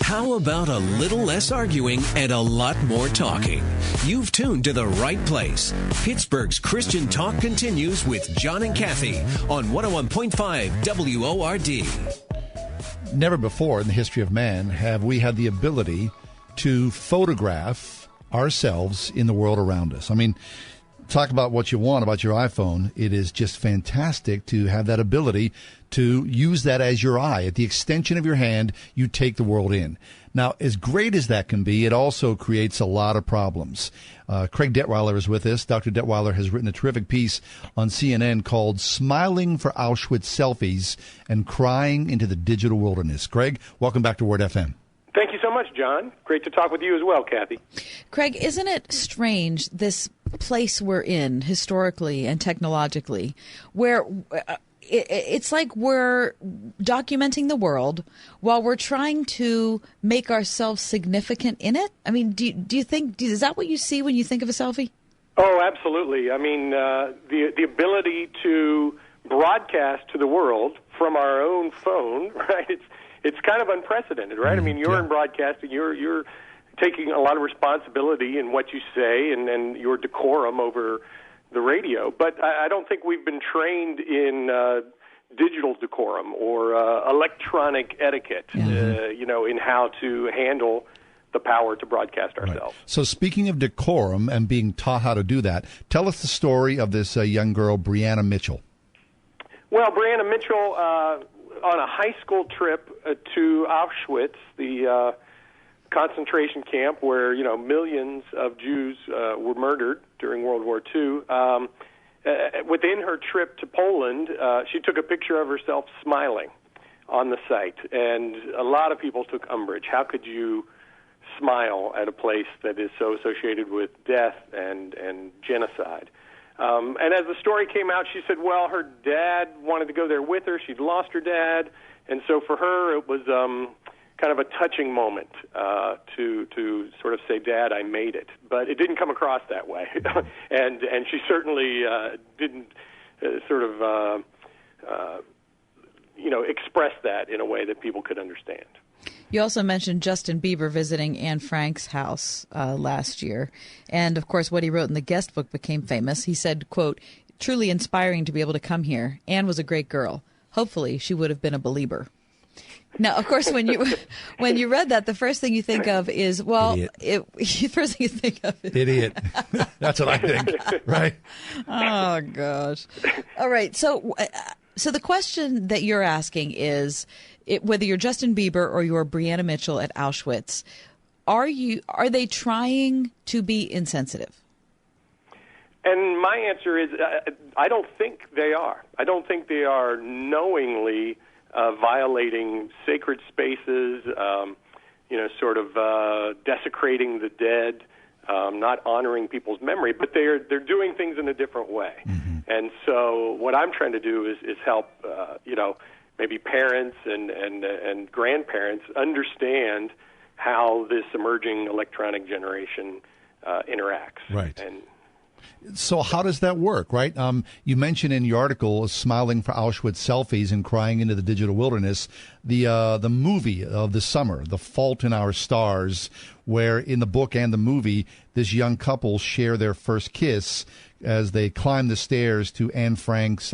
How about a little less arguing and a lot more talking? You've tuned to the right place. Pittsburgh's Christian Talk continues with John and Kathy on 101.5 WORD. Never before in the history of man have we had the ability to photograph ourselves in the world around us. I mean, talk about what you want about your iPhone. It is just fantastic to have that ability to use that as your eye. At the extension of your hand, you take the world in. Now, as great as that can be, it also creates a lot of problems. Craig Detweiler is with us. Dr. Detweiler has written a terrific piece on CNN called Smiling for Auschwitz Selfies and Crying into the Digital Wilderness. Craig, welcome back to Word FM. Thank you so much, John. Great to talk with you as well, Kathy. Craig, isn't it strange, this place we're in historically and technologically, where it's like we're documenting the world while we're trying to make ourselves significant in it? I mean, do you think, is that what you see when you think of a selfie? Oh, absolutely. I mean, the ability to broadcast to the world from our own phone, right? It's kind of unprecedented, right? I mean, you're in broadcasting, you're taking a lot of responsibility in what you say and your decorum over the radio. But I don't think we've been trained in digital decorum or electronic etiquette, in how to handle the power to broadcast ourselves. Right. So speaking of decorum and being taught how to do that, tell us the story of this young girl, Brianna Mitchell. Well, Brianna Mitchell, on a high school trip to Auschwitz, the concentration camp where, millions of Jews were murdered during World War II, within her trip to Poland, she took a picture of herself smiling on the site, and a lot of people took umbrage. How could you smile at a place that is so associated with death and genocide? And as the story came out, she said, well, her dad wanted to go there with her. She'd lost her dad, and so for her it was kind of a touching moment to sort of say, Dad, I made it. But it didn't come across that way. and she certainly didn't express that in a way that people could understand. You also mentioned Justin Bieber visiting Anne Frank's house last year. And, of course, what he wrote in the guest book became famous. He said, quote, truly inspiring to be able to come here. Anne was a great girl. Hopefully she would have been a believer. Now, of course, when you read that, the first thing you think of is, first thing you think of is... Idiot. That's what I think, right? Oh, gosh. All right. So the question that you're asking is, whether you're Justin Bieber or you're Brianna Mitchell at Auschwitz, are they trying to be insensitive? And my answer is, I don't think they are. I don't think they are knowingly violating sacred spaces, desecrating the dead, not honoring people's memory, but they're doing things in a different way. Mm-hmm. And so what I'm trying to do is help, maybe parents and grandparents understand how this emerging electronic generation interacts. Right. So how does that work, right? You mentioned in the article smiling for Auschwitz selfies and crying into the digital wilderness, the movie of the summer, The Fault in Our Stars, where in the book and the movie, this young couple share their first kiss as they climb the stairs to Anne Frank's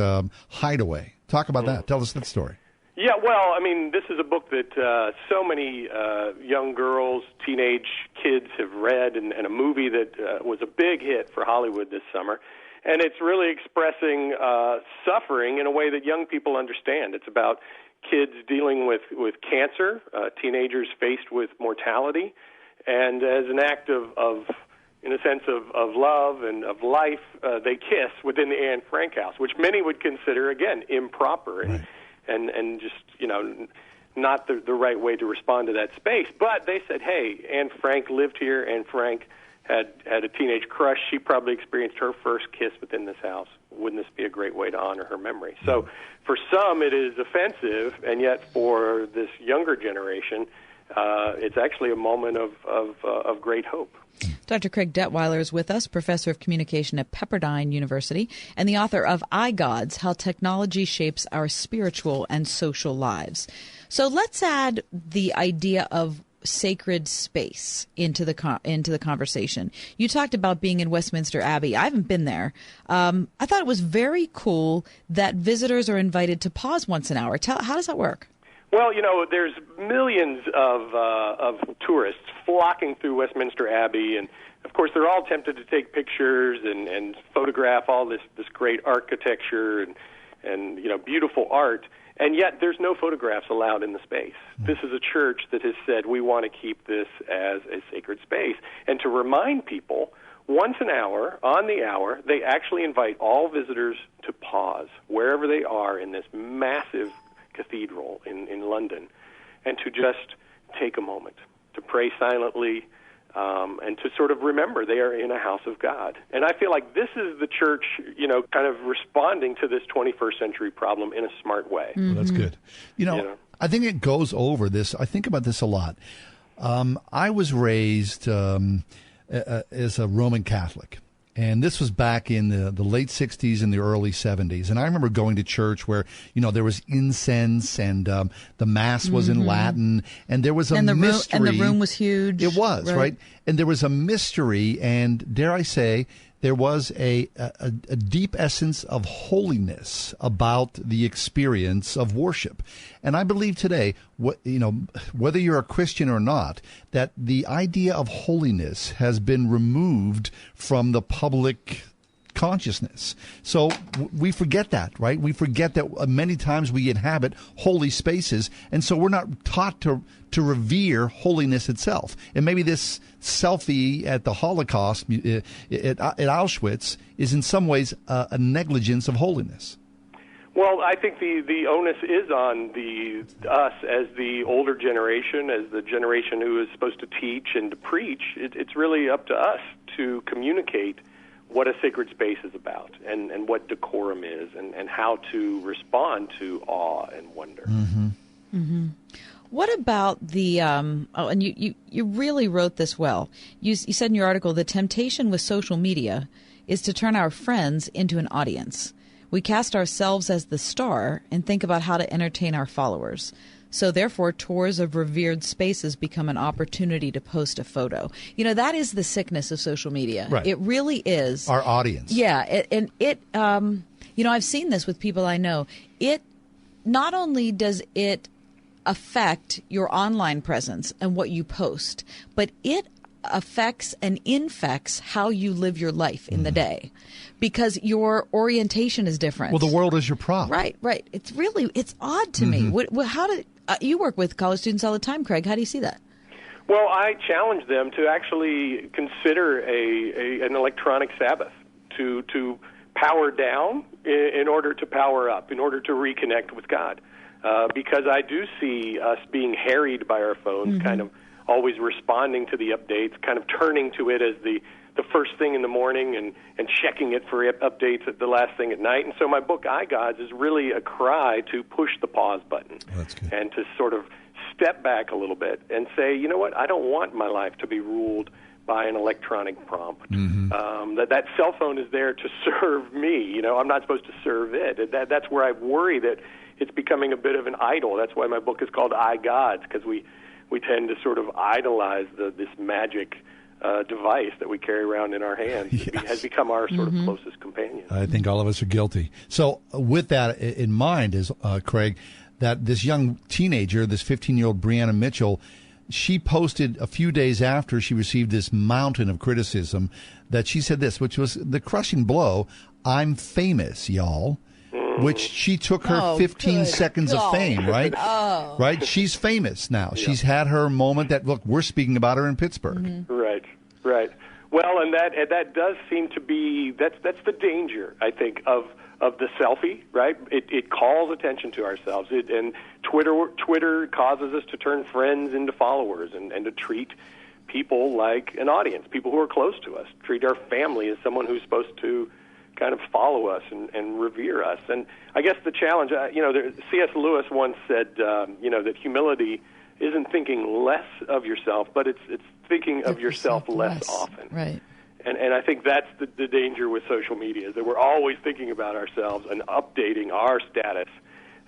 hideaway. Talk about that. Tell us that story. Yeah, well, I mean, this is a book that so many young girls, teenage kids have read, and a movie that was a big hit for Hollywood this summer. And it's really expressing suffering in a way that young people understand. It's about kids dealing with cancer, teenagers faced with mortality, and as an act of in a sense of love and of life, they kiss within the Anne Frank house, which many would consider, again, improper. Right. And just, not the right way to respond to that space. But they said, hey, Anne Frank lived here. Anne Frank had a teenage crush. She probably experienced her first kiss within this house. Wouldn't this be a great way to honor her memory? So for some, it is offensive, and yet for this younger generation, it's actually a moment of great hope. Dr. Craig Detweiler is with us, professor of communication at Pepperdine University and the author of iGods, How Technology Shapes Our Spiritual and Social Lives. So let's add the idea of sacred space into the conversation. You talked about being in Westminster Abbey. I haven't been there. I thought it was very cool that visitors are invited to pause once an hour. How does that work? Well, there's millions of tourists flocking through Westminster Abbey, and of course they're all tempted to take pictures and photograph all this great architecture and beautiful art, and yet there's no photographs allowed in the space. This is a church that has said we want to keep this as a sacred space, and to remind people, once an hour, on the hour, they actually invite all visitors to pause wherever they are in this massive cathedral in London, and to just take a moment to pray silently and to sort of remember they are in a house of God. And I feel like this is the church, kind of responding to this 21st century problem in a smart way. Mm-hmm. Well, that's good. I think it goes over this. I think about this a lot. I was raised as a Roman Catholic. And this was back in the late 60s and the early 70s. And I remember going to church where, there was incense and the Mass was in Latin. And there was a mystery. And the room was huge. It was, right? And there was a mystery and, dare I say, there was a deep essence of holiness about the experience of worship. And I believe today, whether you're a Christian or not, that the idea of holiness has been removed from the public consciousness. So we forget that, right? We forget that many times we inhabit holy spaces, and so we're not taught to revere holiness itself. And maybe this selfie at the Holocaust at Auschwitz is in some ways a negligence of holiness. Well, I think the onus is on us as the older generation, as the generation who is supposed to teach and to preach. It's really up to us to communicate what a sacred space is about, and what decorum is, and how to respond to awe and wonder. Mm-hmm. Mm-hmm. What about the, and you really wrote this well. You said in your article, the temptation with social media is to turn our friends into an audience. We cast ourselves as the star and think about how to entertain our followers. So therefore, tours of revered spaces become an opportunity to post a photo. That is the sickness of social media. Right. It really is. Our audience. Yeah. I've seen this with people I know. It not only does it affect your online presence and what you post, but it affects and infects how you live your life in the day, because your orientation is different. Well, the world is your prop. Right. It's odd to me. You work with college students all the time, Craig. How do you see that? Well, I challenge them to actually consider an electronic Sabbath, to power down in order to power up, in order to reconnect with God. Because I do see us being harried by our phones, kind of always responding to the updates, kind of turning to it as the first thing in the morning and checking it for updates at the last thing at night. And so my book, iGods, is really a cry to push the pause button and to sort of step back a little bit and say, you know what, I don't want my life to be ruled by an electronic prompt. That cell phone is there to serve me. I'm not supposed to serve it. That's where I worry that it's becoming a bit of an idol. That's why my book is called iGods, because we tend to sort of idolize this magic device that we carry around in our hands. Yes. It has become our sort of closest companion. I think all of us are guilty. So with that in mind is, Craig, that this young teenager, this 15-year-old Brianna Mitchell, she posted a few days after she received this mountain of criticism that she said this, which was the crushing blow: "I'm famous, y'all." Which she took her 15 seconds of fame, right? Right? She's famous now. Yeah. She's had her moment that, look, we're speaking about her in Pittsburgh. Right. Well, and that does seem to be, that's the danger, I think, of the selfie, right? It calls attention to ourselves. And Twitter causes us to turn friends into followers and to treat people like an audience, people who are close to us, treat our family as someone who's supposed to kind of follow us and revere us. And I guess the challenge, C.S. Lewis once said, that humility isn't thinking less of yourself, but it's thinking of yourself less often. Right. And I think that's the danger with social media, is that we're always thinking about ourselves and updating our status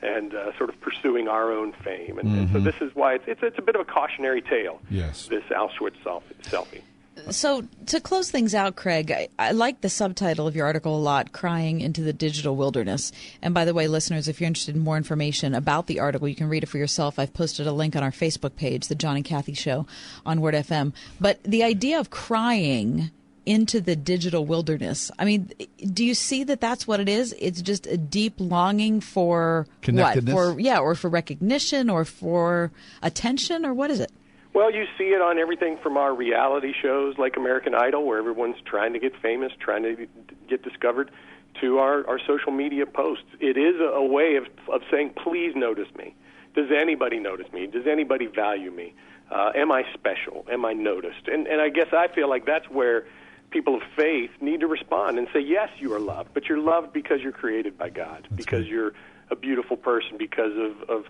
and sort of pursuing our own fame. And so this is why it's a bit of a cautionary tale, this Auschwitz selfie. So to close things out, Craig, I like the subtitle of your article a lot, Crying into the Digital Wilderness. And by the way, listeners, if you're interested in more information about the article, you can read it for yourself. I've posted a link on our Facebook page, The John and Kathy Show on Word FM. But the idea of crying into the digital wilderness, I mean, do you see that that's what it is? It's just a deep longing for connectedness? Or for recognition or for attention, or what is it? Well, you see it on everything from our reality shows like American Idol, where everyone's trying to get famous, trying to get discovered, to our social media posts. It is a way of saying, please notice me. Does anybody notice me? Does anybody value me? Am I special? Am I noticed? And I guess I feel like that's where people of faith need to respond and say, yes, you are loved, but you're loved because you're created by God, because you're a beautiful person, because of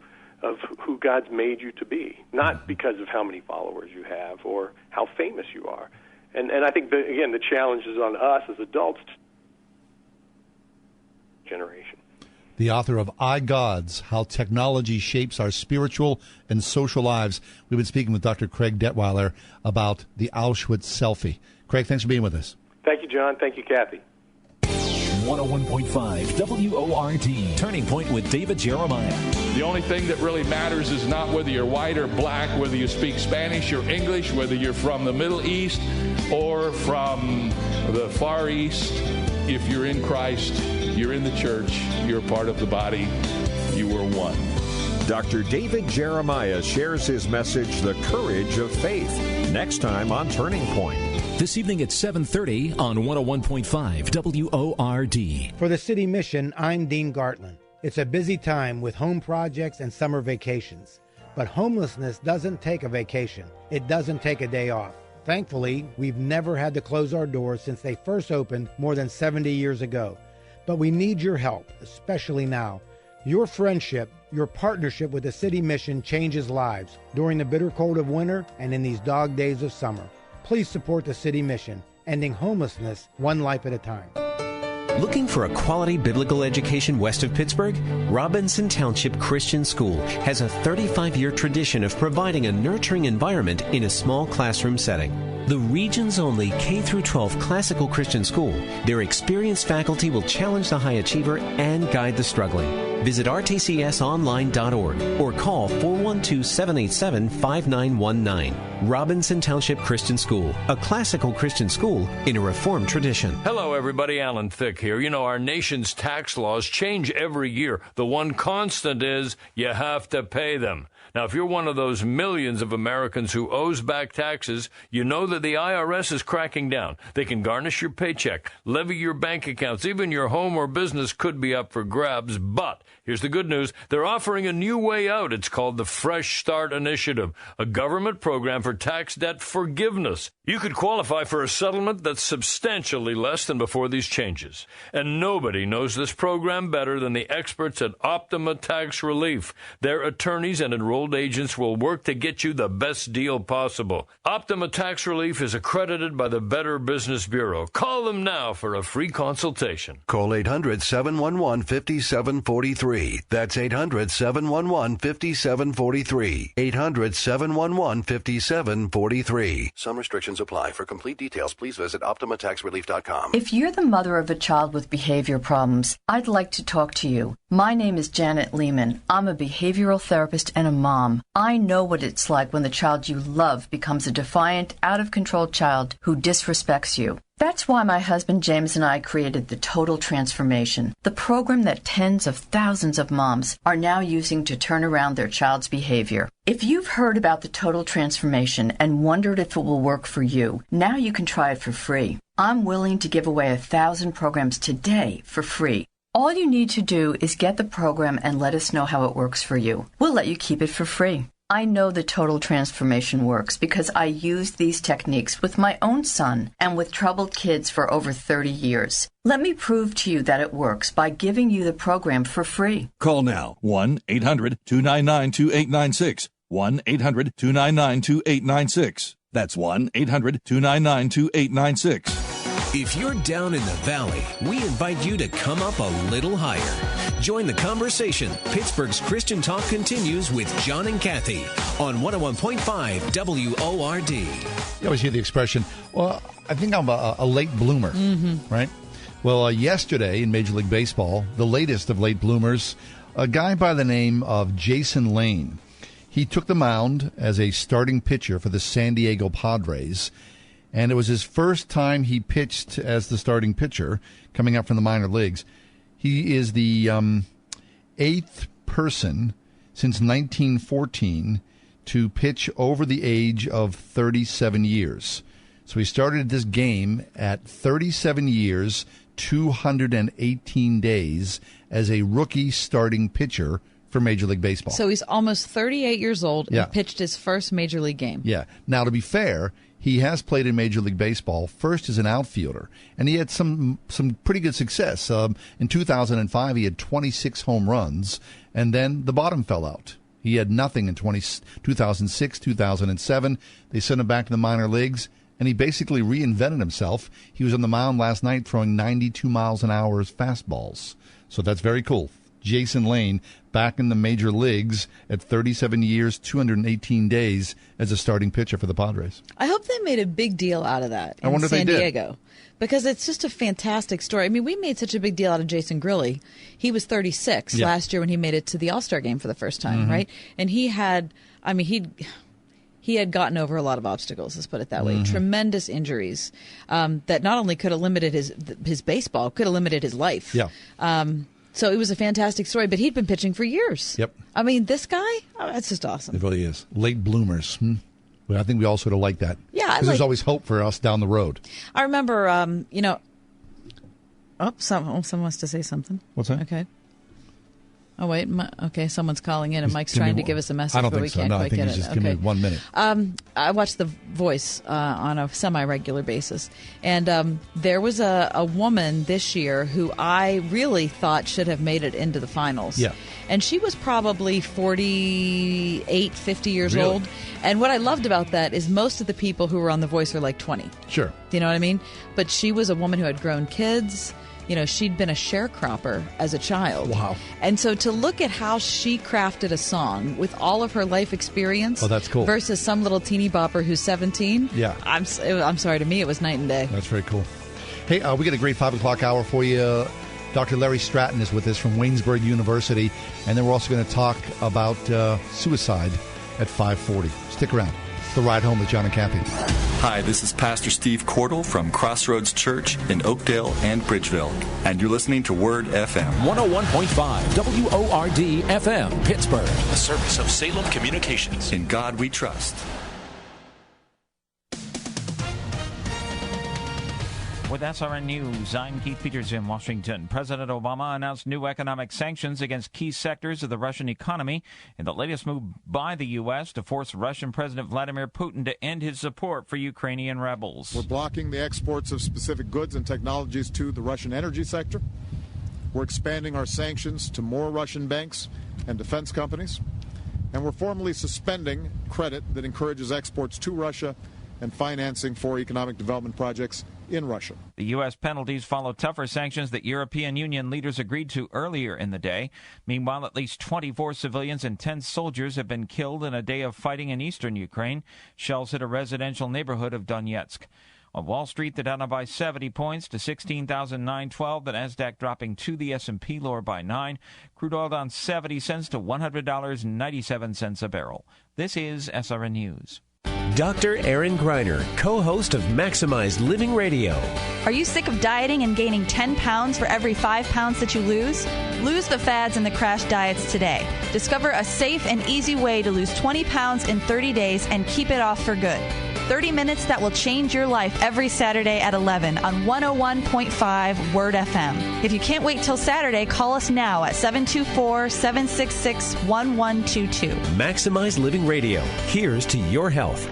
who God's made you to be, not because of how many followers you have or how famous you are. And I think, the challenge is on us as adults generation. The author of iGods, How Technology Shapes Our Spiritual and Social Lives. We've been speaking with Dr. Craig Detweiler about the Auschwitz selfie. Craig, thanks for being with us. Thank you, John. Thank you, Kathy. 101.5 WORD. Turning Point with David Jeremiah. The only thing that really matters is not whether you're white or black, whether you speak Spanish or English, whether you're from the Middle East or from the Far East. If you're in Christ, you're in the church, you're part of the body, you were one. Dr. David Jeremiah shares his message, The Courage of Faith, next time on Turning Point. This evening at 7:30 on 101.5 WORD. For the City Mission, I'm Dean Gartland. It's a busy time with home projects and summer vacations. But homelessness doesn't take a vacation. It doesn't take a day off. Thankfully, we've never had to close our doors since they first opened more than 70 years ago. But we need your help, especially now. Your friendship, your partnership with the City Mission changes lives during the bitter cold of winter and in these dog days of summer. Please support the City Mission, ending homelessness one life at a time. Looking for a quality biblical education west of Pittsburgh? Robinson Township Christian School has a 35-year tradition of providing a nurturing environment in a small classroom setting. The region's only K-12 classical Christian school, their experienced faculty will challenge the high achiever and guide the struggling. Visit rtcsonline.org or call 412-787-5919. Robinson Township Christian School, a classical Christian school in a Reformed tradition. Hello, everybody. Alan Thicke here. You know, our nation's tax laws change every year. The one constant is you have to pay them. Now, if you're one of those millions of Americans who owes back taxes, you know that the IRS is cracking down. They can garnish your paycheck, levy your bank accounts, even your home or business could be up for grabs. But here's the good news. They're offering a new way out. It's called the Fresh Start Initiative, a government program for tax debt forgiveness. You could qualify for a settlement that's substantially less than before these changes. And nobody knows this program better than the experts at Optima Tax Relief. Their attorneys and enrolled agents will work to get you the best deal possible. Optima Tax Relief is accredited by the Better Business Bureau. Call them now for a free consultation. Call 800-711-5743. That's 800-711-5743. 800-711-5743. Some restrictions apply. For complete details, please visit OptimaTaxRelief.com. If you're the mother of a child with behavior problems, I'd like to talk to you. My name is Janet Lehman. I'm a behavioral therapist and a mom. I know what it's like when the child you love becomes a defiant, out-of-control child who disrespects you. That's why my husband James and I created the Total Transformation, the program that tens of thousands of moms are now using to turn around their child's behavior. If you've heard about the Total Transformation and wondered if it will work for you, now you can try it for free. I'm willing to give away 1,000 programs today for free. All you need to do is get the program and let us know how it works for you. We'll let you keep it for free. I know the Total Transformation works because I used these techniques with my own son and with troubled kids for over 30 years. Let me prove to you that it works by giving you the program for free. Call now, 1-800-299-2896. 1-800-299-2896. That's 1-800-299-2896. If you're down in the valley, we invite you to come up a little higher. Join the conversation. Pittsburgh's Christian Talk continues with John and Kathy on 101.5 WORD. You always hear the expression, well, I think I'm a late bloomer, right? Well, yesterday in Major League Baseball, the latest of late bloomers, a guy by the name of Jason Lane. He took the mound as a starting pitcher for the San Diego Padres, and it was his first time he pitched as the starting pitcher coming up from the minor leagues. He is the eighth person since 1914 to pitch over the age of 37 years. So he started this game at 37 years, 218 days as a rookie starting pitcher for Major League Baseball. So he's almost 38 years old and Yeah. pitched his first Major League game. Yeah. Now, to be fair, he has played in Major League Baseball, first as an outfielder, and he had some pretty good success. In 2005, he had 26 home runs, and then the bottom fell out. He had nothing in 2006, 2007. They sent him back to the minor leagues, and he basically reinvented himself. He was on the mound last night throwing 92 miles an hour fastballs. So that's very cool. Jason Lane back in the major leagues at 37 years, 218 days as a starting pitcher for the Padres. I hope they made a big deal out of that in San Diego. Because it's just a fantastic story. I mean, we made such a big deal out of Jason Grilli. He was 36 last year when he made it to the All-Star game for the first time, right? And he had gotten over a lot of obstacles, let's put it that way. Tremendous injuries that not only could have limited his baseball, could have limited his life. Yeah. So it was a fantastic story, but he'd been pitching for years. Yep. I mean, this guy, that's just awesome. It really is. Late bloomers. Well, I think we all sort of like that. Yeah. Because there's always hope for us down the road. I remember, someone wants to say something. What's that? Okay. Oh, wait. Okay, someone's calling in, and Mike's trying to give us a message, I don't but think we so. can't No, quite I think get he's it. just give me 1 minute. I watch The Voice on a semi-regular basis, and there was a woman this year who I really thought should have made it into the finals. Yeah. And she was probably 48, 50 years Really? old. And what I loved about that is most of the people who were on The Voice are like 20. Sure. You know what I mean? But she was a woman who had grown kids. You know, she'd been a sharecropper as a child. Wow. And so to look at how she crafted a song with all of her life experience. Oh, that's cool. Versus some little teeny bopper who's 17. Yeah. I'm sorry, to me it was night and day. That's very cool. Hey, we got a great 5 o'clock hour for you. Dr. Larry Stratton is with us from Waynesburg University. And then we're also going to talk about suicide at 5:40. Stick around. It's The Ride Home with John and Kathy. Hi, this is Pastor Steve Cordell from Crossroads Church in Oakdale and Bridgeville, and you're listening to Word FM. 101.5 WORD FM, Pittsburgh. A service of Salem Communications. In God we trust. With SRN News, I'm Keith Peters in Washington. President Obama announced new economic sanctions against key sectors of the Russian economy in the latest move by the U.S. to force Russian President Vladimir Putin to end his support for Ukrainian rebels. We're blocking the exports of specific goods and technologies to the Russian energy sector. We're expanding our sanctions to more Russian banks and defense companies. And we're formally suspending credit that encourages exports to Russia and financing for economic development projects in Russia. The U.S. penalties follow tougher sanctions that European Union leaders agreed to earlier in the day. Meanwhile, at least 24 civilians and 10 soldiers have been killed in a day of fighting in eastern Ukraine. Shells hit a residential neighborhood of Donetsk. On Wall Street, the Dow by 70 points to 16,912. The Nasdaq dropping 2, the S&P lower by 9. Crude oil down 70 cents to $100.97 a barrel. This is SRN News. Dr. Aaron Greiner, co-host of Maximized Living Radio. Are you sick of dieting and gaining 10 pounds for every 5 pounds that you lose? Lose the fads and the crash diets today. Discover a safe and easy way to lose 20 pounds in 30 days and keep it off for good. 30 minutes that will change your life every Saturday at 11 on 101.5 Word FM. If you can't wait till Saturday, call us now at 724-766-1122. Maximize Living Radio. Here's to your health.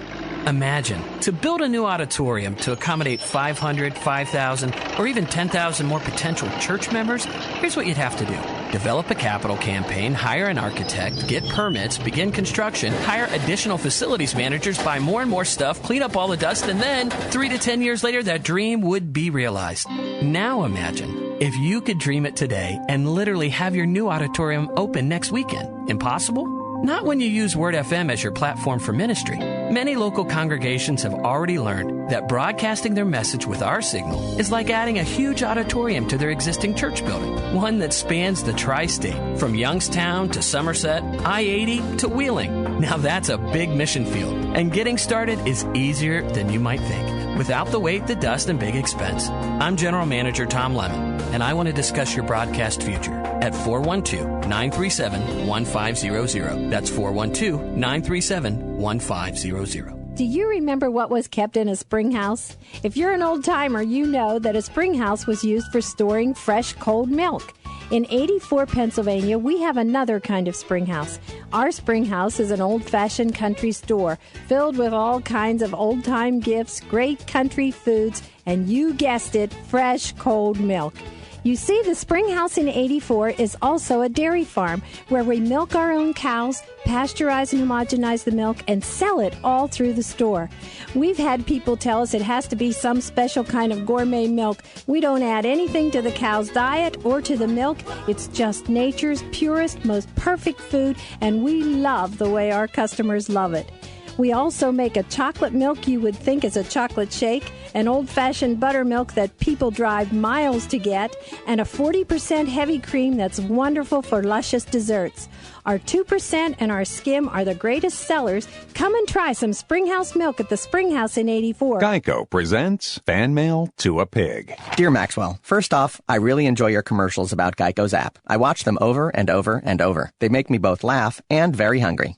Imagine, to build a new auditorium to accommodate 500, 5,000, or even 10,000 more potential church members, here's what you'd have to do. Develop a capital campaign, hire an architect, get permits, begin construction, hire additional facilities managers, buy more and more stuff, clean up all the dust, and then 3 to 10 years later, that dream would be realized. Now imagine if you could dream it today and literally have your new auditorium open next weekend. Impossible? Not when you use Word FM as your platform for ministry. Many local congregations have already learned that broadcasting their message with our signal is like adding a huge auditorium to their existing church building, one that spans the tri-state, from Youngstown to Somerset, I-80 to Wheeling. Now that's a big mission field, and getting started is easier than you might think, without the weight, the dust, and big expense. I'm General Manager Tom Lemon, and I want to discuss your broadcast future at 412-937-1500. That's 412-937-1500. Do you remember what was kept in a spring house? If you're an old timer, you know that a spring house was used for storing fresh, cold milk. In 84, Pennsylvania, we have another kind of spring house. Our spring house is an old-fashioned country store filled with all kinds of old-time gifts, great country foods, and you guessed it, fresh, cold milk. You see, the Spring House in 84 is also a dairy farm where we milk our own cows, pasteurize and homogenize the milk, and sell it all through the store. We've had people tell us it has to be some special kind of gourmet milk. We don't add anything to the cow's diet or to the milk. It's just nature's purest, most perfect food, and we love the way our customers love it. We also make a chocolate milk you would think is a chocolate shake, an old-fashioned buttermilk that people drive miles to get, and a 40% heavy cream that's wonderful for luscious desserts. Our 2% and our skim are the greatest sellers. Come and try some Springhouse milk at the Springhouse in 84. Geico presents Fan Mail to a Pig. Dear Maxwell, first off, I really enjoy your commercials about Geico's app. I watch them over and over and over. They make me both laugh and very hungry.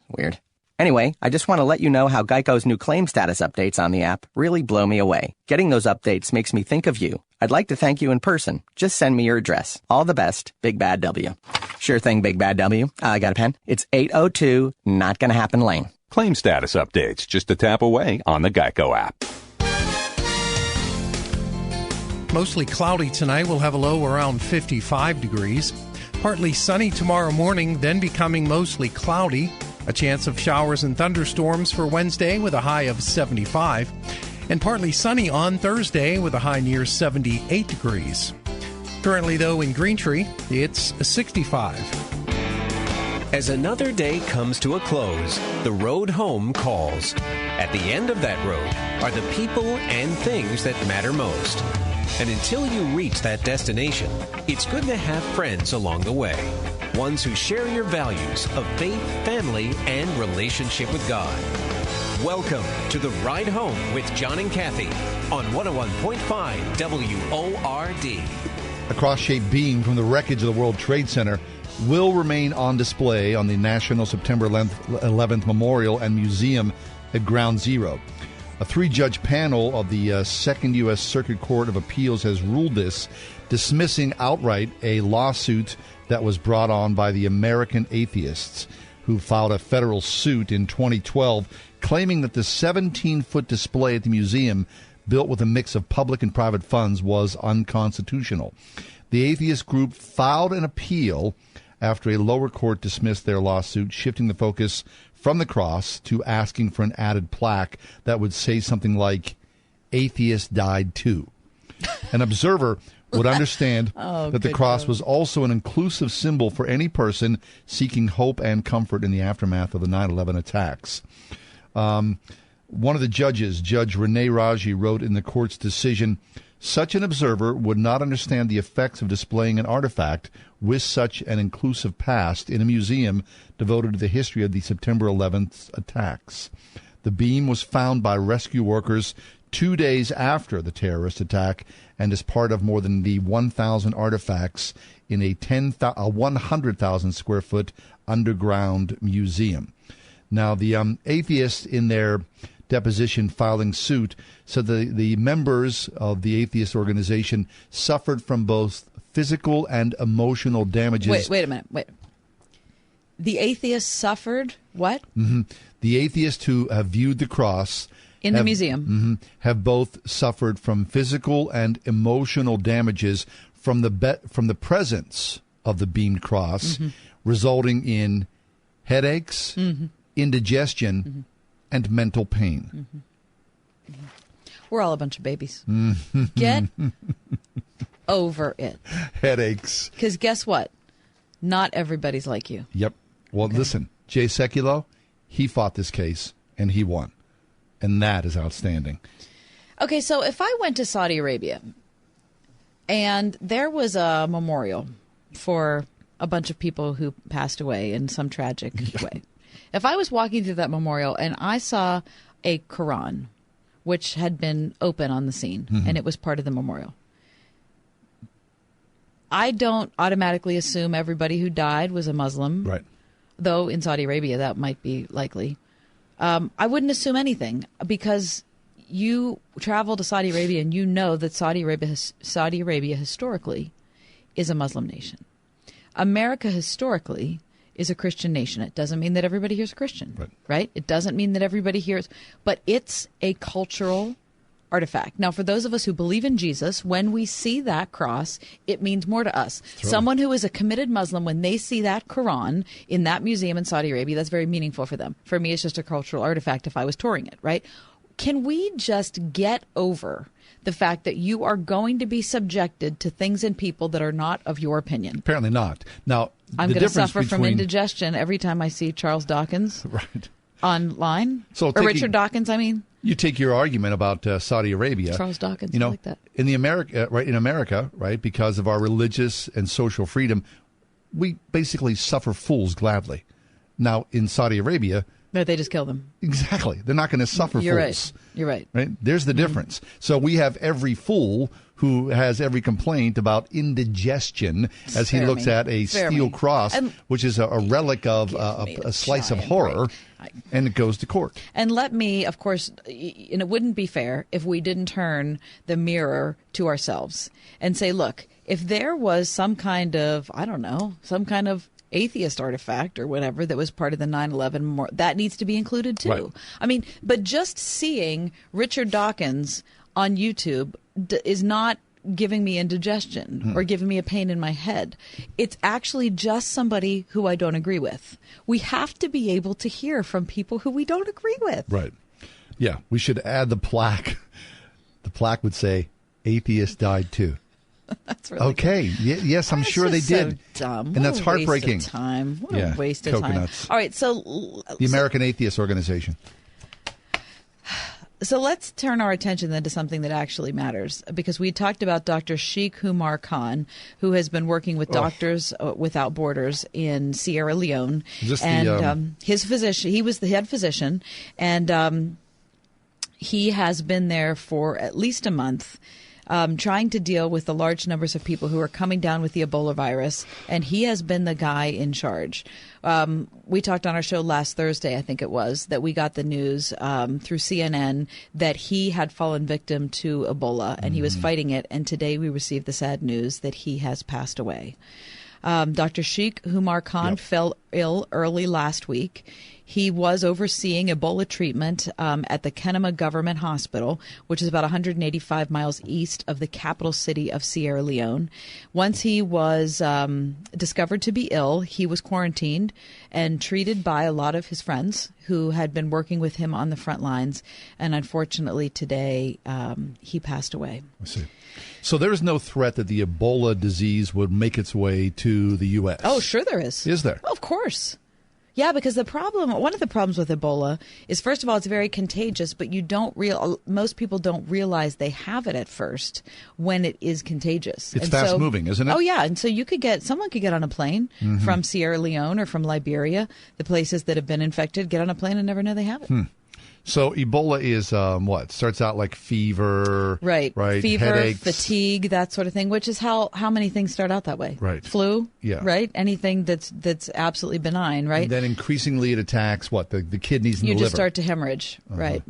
Weird. Anyway, I just want to let you know how Geico's new claim status updates on the app really blow me away. Getting those updates makes me think of you. I'd like to thank you in person. Just send me your address. All the best, Big Bad W. Sure thing, Big Bad W. I got a pen. It's 802 Not Gonna Happen Lane. Claim status updates just a tap away on the Geico app. Mostly cloudy tonight. We'll have a low around 55 degrees. Partly sunny tomorrow morning, then becoming mostly cloudy. A chance of showers and thunderstorms for Wednesday with a high of 75. And partly sunny on Thursday with a high near 78 degrees. Currently, though, in Greentree, it's 65. As another day comes to a close, the road home calls. At the end of that road are the people and things that matter most. And until you reach that destination, it's good to have friends along the way. Ones who share your values of faith, family, and relationship with God. Welcome to The Ride Home with John and Kathy on 101.5 WORD. A cross-shaped beam from the wreckage of the World Trade Center will remain on display on the National September 11th Memorial and Museum at Ground Zero. A three-judge panel of the Second U.S. Circuit Court of Appeals has ruled this, dismissing outright a lawsuit that was brought on by the American Atheists, who filed a federal suit in 2012 claiming that the 17-foot display at the museum, built with a mix of public and private funds, was unconstitutional. The atheist group filed an appeal after a lower court dismissed their lawsuit, shifting the focus from the cross to asking for an added plaque that would say something like, "Atheist died too." An observer would understand that the cross was also an inclusive symbol for any person seeking hope and comfort in the aftermath of the 9/11 attacks. One of the judges, Judge Renee Raji, wrote in the court's decision, "Such an observer would not understand the effects of displaying an artifact with such an inclusive past in a museum devoted to the history of the September 11th attacks. The beam was found by rescue workers 2 days after the terrorist attack and is part of more than the 1,000 artifacts in a 100,000 square foot underground museum." Now, the atheists in their deposition filing suit said the members of the atheist organization suffered from both physical and emotional damages. Wait a minute. The atheists suffered what? Mm-hmm. The atheists who have viewed the cross in the museum have both suffered from physical and emotional damages from the presence of the beamed cross, resulting in headaches, indigestion, and mental pain. We're all a bunch of babies. Get over it. Headaches. Because guess what? Not everybody's like you. Yep. Well, listen, Jay Sekulow, he fought this case, and he won. And that is outstanding. Okay, so if I went to Saudi Arabia, and there was a memorial for a bunch of people who passed away in some tragic way. If I was walking through that memorial and I saw a Quran, which had been open on the scene, and it was part of the memorial, I don't automatically assume everybody who died was a Muslim. Right. Though in Saudi Arabia that might be likely. I wouldn't assume anything because you travel to Saudi Arabia and you know that Saudi Arabia historically is a Muslim nation. America historically is a Christian nation. It doesn't mean that everybody here is Christian, right? It doesn't mean that everybody here is, but it's a cultural artifact. Now, for those of us who believe in Jesus, when we see that cross, it means more to us. Someone who is a committed Muslim, when they see that Quran in that museum in Saudi Arabia, that's very meaningful for them. For me, it's just a cultural artifact if I was touring it, right? Can we just get over the fact that you are going to be subjected to things and people that are not of your opinion? Apparently not. Now, I'm going to suffer from indigestion every time I see Charles Dawkins online. Or Richard Dawkins, I mean. You take your argument about Saudi Arabia. Charles Dawkins, I like that. In America, right, because of our religious and social freedom, we basically suffer fools gladly. Now, in Saudi Arabia, no, they just kill them. Exactly. They're not going to suffer fools. You're right. Right? There's the difference. So we have every fool who has every complaint about indigestion as he looks at a steel cross, which is a relic of a slice of horror, and it goes to court. And let me, of course, and it wouldn't be fair if we didn't turn the mirror to ourselves and say, look, if there was some kind of, some kind of atheist artifact or whatever that was part of the 9/11, that needs to be included too. Right. I mean, but just seeing Richard Dawkins on YouTube is not giving me indigestion or giving me a pain in my head. It's actually just somebody who I don't agree with. We have to be able to hear from people who we don't agree with. Right. Yeah, we should add the plaque. The plaque would say, "Atheist died too." That's really okay. Yes, I'm sure they did. So dumb. And that's heartbreaking. Waste of time. What a waste of coconuts. time. All right, so the American Atheist Organization. So let's turn our attention then to something that actually matters, because we talked about Dr. Sheikh Umar Khan, who has been working with Doctors Without Borders in Sierra Leone, his physician. He was the head physician, and he has been there for at least a month. Trying to deal with the large numbers of people who are coming down with the Ebola virus, and he has been the guy in charge. We talked on our show last Thursday, I think it was, that we got the news through CNN that he had fallen victim to Ebola, and he was fighting it, and today we received the sad news that he has passed away. Dr. Sheikh Umar Khan fell ill early last week. He was overseeing Ebola treatment at the Kenema Government Hospital, which is about 185 miles east of the capital city of Sierra Leone. Once he was discovered to be ill, he was quarantined and treated by a lot of his friends who had been working with him on the front lines. And unfortunately, today, he passed away. I see. So there's no threat that the Ebola disease would make its way to the U.S.? Oh, sure there is. Is there? Of course. Yeah, because one of the problems with Ebola is, first of all, it's very contagious, but most people don't realize they have it at first when it is contagious. It's fast moving, isn't it? Oh, yeah. And so someone could get on a plane from Sierra Leone or from Liberia, the places that have been infected, get on a plane and never know they have it. So Ebola is what? Starts out like fever, right? Fever, headaches, fatigue, that sort of thing. Which is how many things start out that way, right? Flu, yeah, right? Anything that's absolutely benign, right? And then increasingly it attacks what the kidneys and the liver. You just start to hemorrhage, right?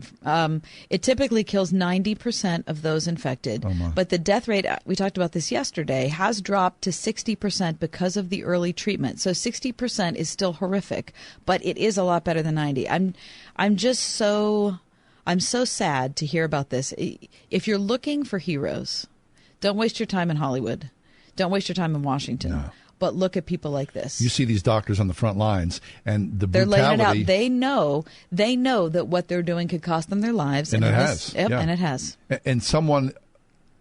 It typically kills 90% of those infected, but the death rate, we talked about this yesterday, has dropped to 60% because of the early treatment. So 60% is still horrific, but it is a lot better than 90%. I'm so sad to hear about this. If you're looking for heroes, don't waste your time in Hollywood. Don't waste your time in Washington. No. But look at people like this. You see these doctors on the front lines, and the they're brutality. Laying it out. They know that what they're doing could cost them their lives. And it has. And it has. And someone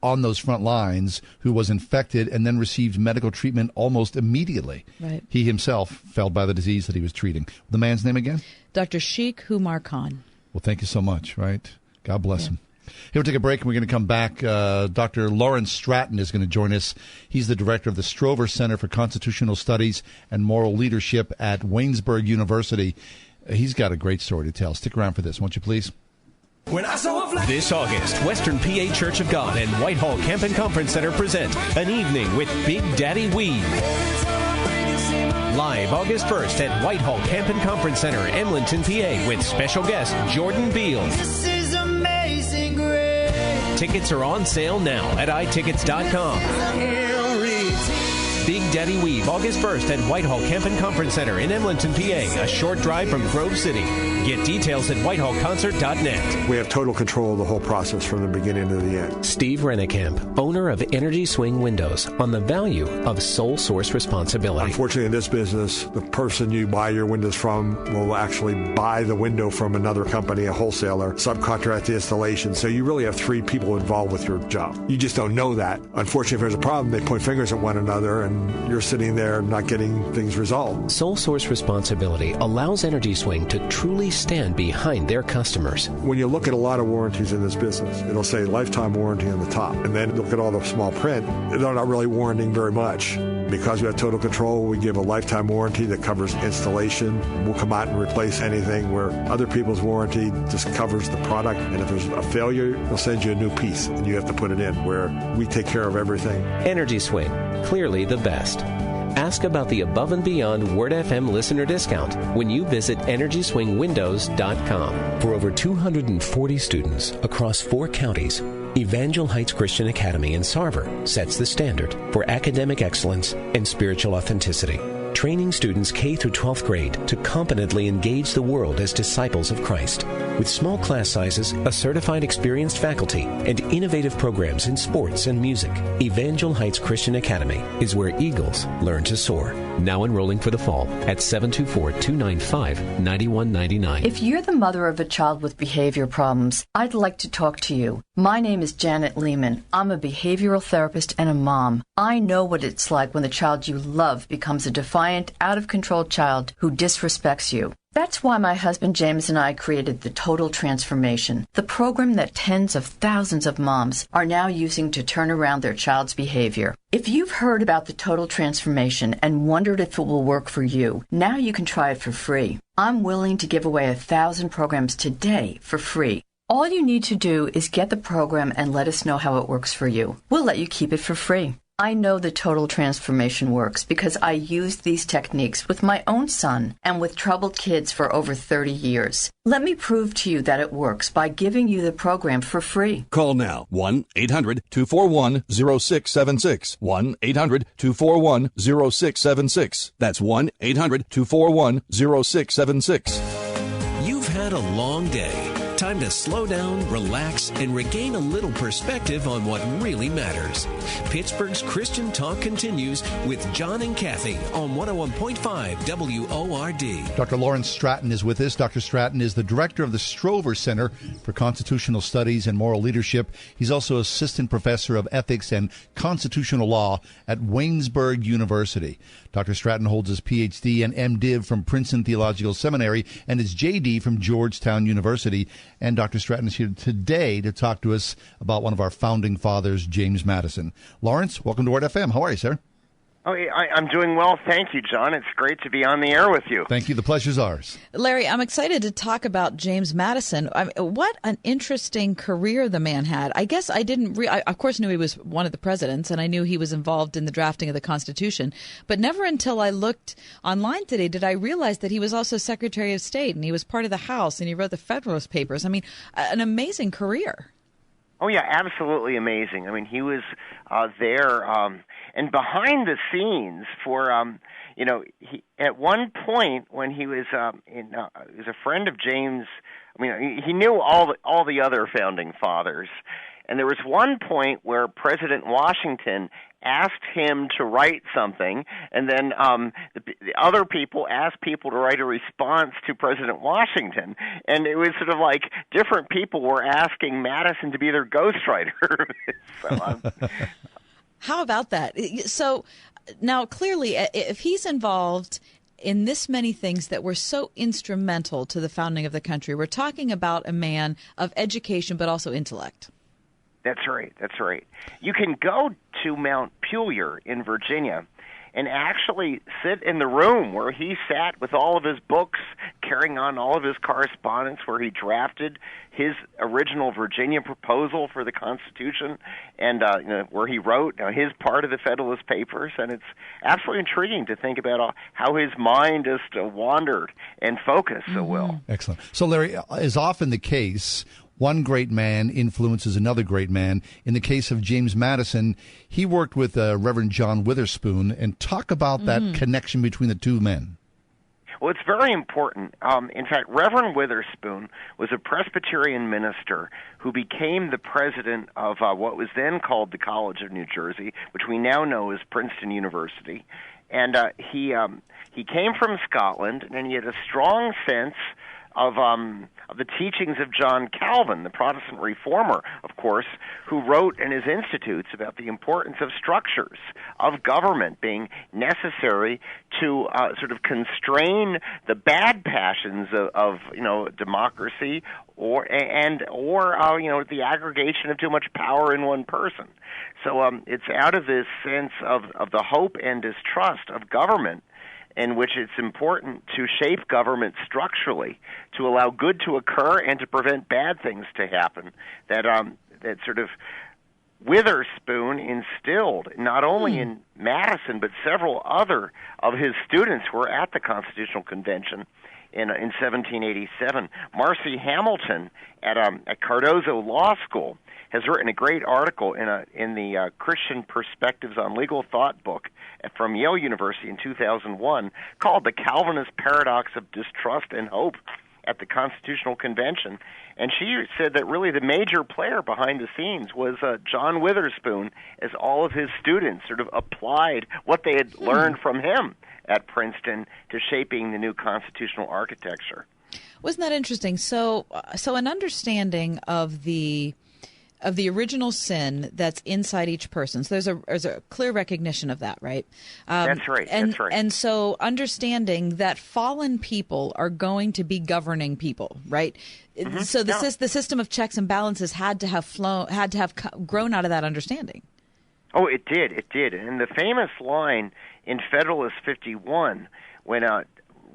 on those front lines who was infected and then received medical treatment almost immediately. Right. He himself fell by the disease that he was treating. The man's name again? Dr. Sheikh Umar Khan. Well, thank you so much, right? God bless him. Here, we'll take a break, and we're going to come back. Dr. Lawrence Stratton is going to join us. He's the director of the Strover Center for Constitutional Studies and Moral Leadership at Waynesburg University. He's got a great story to tell. Stick around for this, won't you, please? This August, Western PA Church of God and Whitehall Camp and Conference Center present an evening with Big Daddy Weave. Live August 1st at Whitehall Camp and Conference Center, Emlenton, PA, with special guest Jordan Beal. Tickets are on sale now at iTickets.com. Big Daddy Weave, August 1st at Whitehall Camp and Conference Center in Emlenton, PA, a short drive from Grove City. Get details at whitehallconcert.net. We have total control of the whole process from the beginning to the end. Steve Rennekamp, owner of Energy Swing Windows, on the value of sole source responsibility. Unfortunately, in this business, the person you buy your windows from will actually buy the window from another company, a wholesaler, subcontract the installation. So you really have three people involved with your job. You just don't know that. Unfortunately, if there's a problem, they point fingers at one another and you're sitting there not getting things resolved. Sole source responsibility allows Energy Swing to truly stand behind their customers. When you look at a lot of warranties in this business, it'll say lifetime warranty on the top. And then look at all the small print. They're not really warranting very much. Because we have total control, we give a lifetime warranty that covers installation. We'll come out and replace anything, where other people's warranty just covers the product. And if there's a failure, they'll send you a new piece and you have to put it in, where we take care of everything. Energy Swing, clearly the best. Ask about the Above and Beyond Word FM listener discount when you visit EnergySwingWindows.com. For over 240 students across 4 counties, Evangel Heights Christian Academy in Sarver sets the standard for academic excellence and spiritual authenticity, training students K through 12th grade to competently engage the world as disciples of Christ. With small class sizes, a certified experienced faculty, and innovative programs in sports and music, Evangel Heights Christian Academy is where eagles learn to soar. Now enrolling for the fall at 724-295-9199. If you're the mother of a child with behavior problems, I'd like to talk to you. My name is Janet Lehman. I'm a behavioral therapist and a mom. I know what it's like when the child you love becomes a defiant, out-of-control child who disrespects you. That's why my husband James and I created the Total Transformation, the program that tens of thousands of moms are now using to turn around their child's behavior. If you've heard about the Total Transformation and wondered if it will work for you, now you can try it for free. I'm willing to give away 1,000 programs today for free. All you need to do is get the program and let us know how it works for you. We'll let you keep it for free. I know the Total Transformation works because I used these techniques with my own son and with troubled kids for over 30 years. Let me prove to you that it works by giving you the program for free. Call now, 1-800-241-0676. 1-800-241-0676. That's 1-800-241-0676. You've had a long day. Time to slow down, relax, and regain a little perspective on what really matters. Pittsburgh's Christian Talk continues with John and Kathy on 101.5 WORD. Dr. Lawrence Stratton is with us. Dr. Stratton is the director of the Strover Center for Constitutional Studies and Moral Leadership. He's also assistant professor of ethics and constitutional law at Waynesburg University. Dr. Stratton holds his Ph.D. and MDiv from Princeton Theological Seminary and his J.D. from Georgetown University. And Dr. Stratton is here today to talk to us about one of our founding fathers, James Madison. Lawrence, welcome to Word FM. How are you, sir? Oh, I'm doing well. Thank you, John. It's great to be on the air with you. Thank you. The pleasure's ours. Larry, I'm excited to talk about James Madison. What an interesting career the man had. I guess I didn't I of course knew he was one of the presidents, and I knew he was involved in the drafting of the Constitution, but never until I looked online today did I realize that he was also Secretary of State, and he was part of the House, and he wrote the Federalist Papers. I mean, an amazing career. Oh, yeah, absolutely amazing. I mean, he was there and behind the scenes for, he, at one point when he was he was a friend of James. I mean, he knew all the other founding fathers. And there was one point where President Washington asked him to write something, and then the other people asked people to write a response to President Washington. And it was sort of like different people were asking Madison to be their ghostwriter. How about that? So now, clearly, if he's involved in this many things that were so instrumental to the founding of the country, we're talking about a man of education but also intellect. That's right. That's right. You can go to Mount Pelier in Virginia and actually sit in the room where he sat with all of his books, carrying on all of his correspondence, where he drafted his original Virginia proposal for the Constitution, and where he wrote his part of the Federalist Papers. And it's absolutely intriguing to think about how his mind just wandered and focused so well. Excellent. So, Larry, is often the case, one great man influences another great man. In the case of James Madison, he worked with Reverend John Witherspoon. And talk about that connection between the two men. Well, it's very important. In fact, Reverend Witherspoon was a Presbyterian minister who became the president of what was then called the College of New Jersey, which we now know as Princeton University. And he came from Scotland, and he had a strong sense of the teachings of John Calvin, the Protestant reformer, of course, who wrote in his Institutes about the importance of structures of government being necessary to sort of constrain the bad passions of democracy or the aggregation of too much power in one person. So it's out of this sense of the hope and distrust of government in which it's important to shape government structurally to allow good to occur and to prevent bad things to happen, that sort of Witherspoon instilled not only in Madison but several other of his students who were at the Constitutional Convention in 1787. Marcy Hamilton at Cardozo Law School has written a great article in the Christian Perspectives on Legal Thought book from Yale University in 2001 called The Calvinist Paradox of Distrust and Hope at the Constitutional Convention. And she said that really the major player behind the scenes was John Witherspoon, as all of his students sort of applied what they had learned from him at Princeton to shaping the new constitutional architecture. Wasn't that interesting? So an understanding of the original sin that's inside each person. So there's a clear recognition of that, right? That's right. That's right. And so understanding that fallen people are going to be governing people, right? Mm-hmm. So the system of checks and balances had to have grown out of that understanding. Oh, it did. It did. And the famous line in Federalist 51, when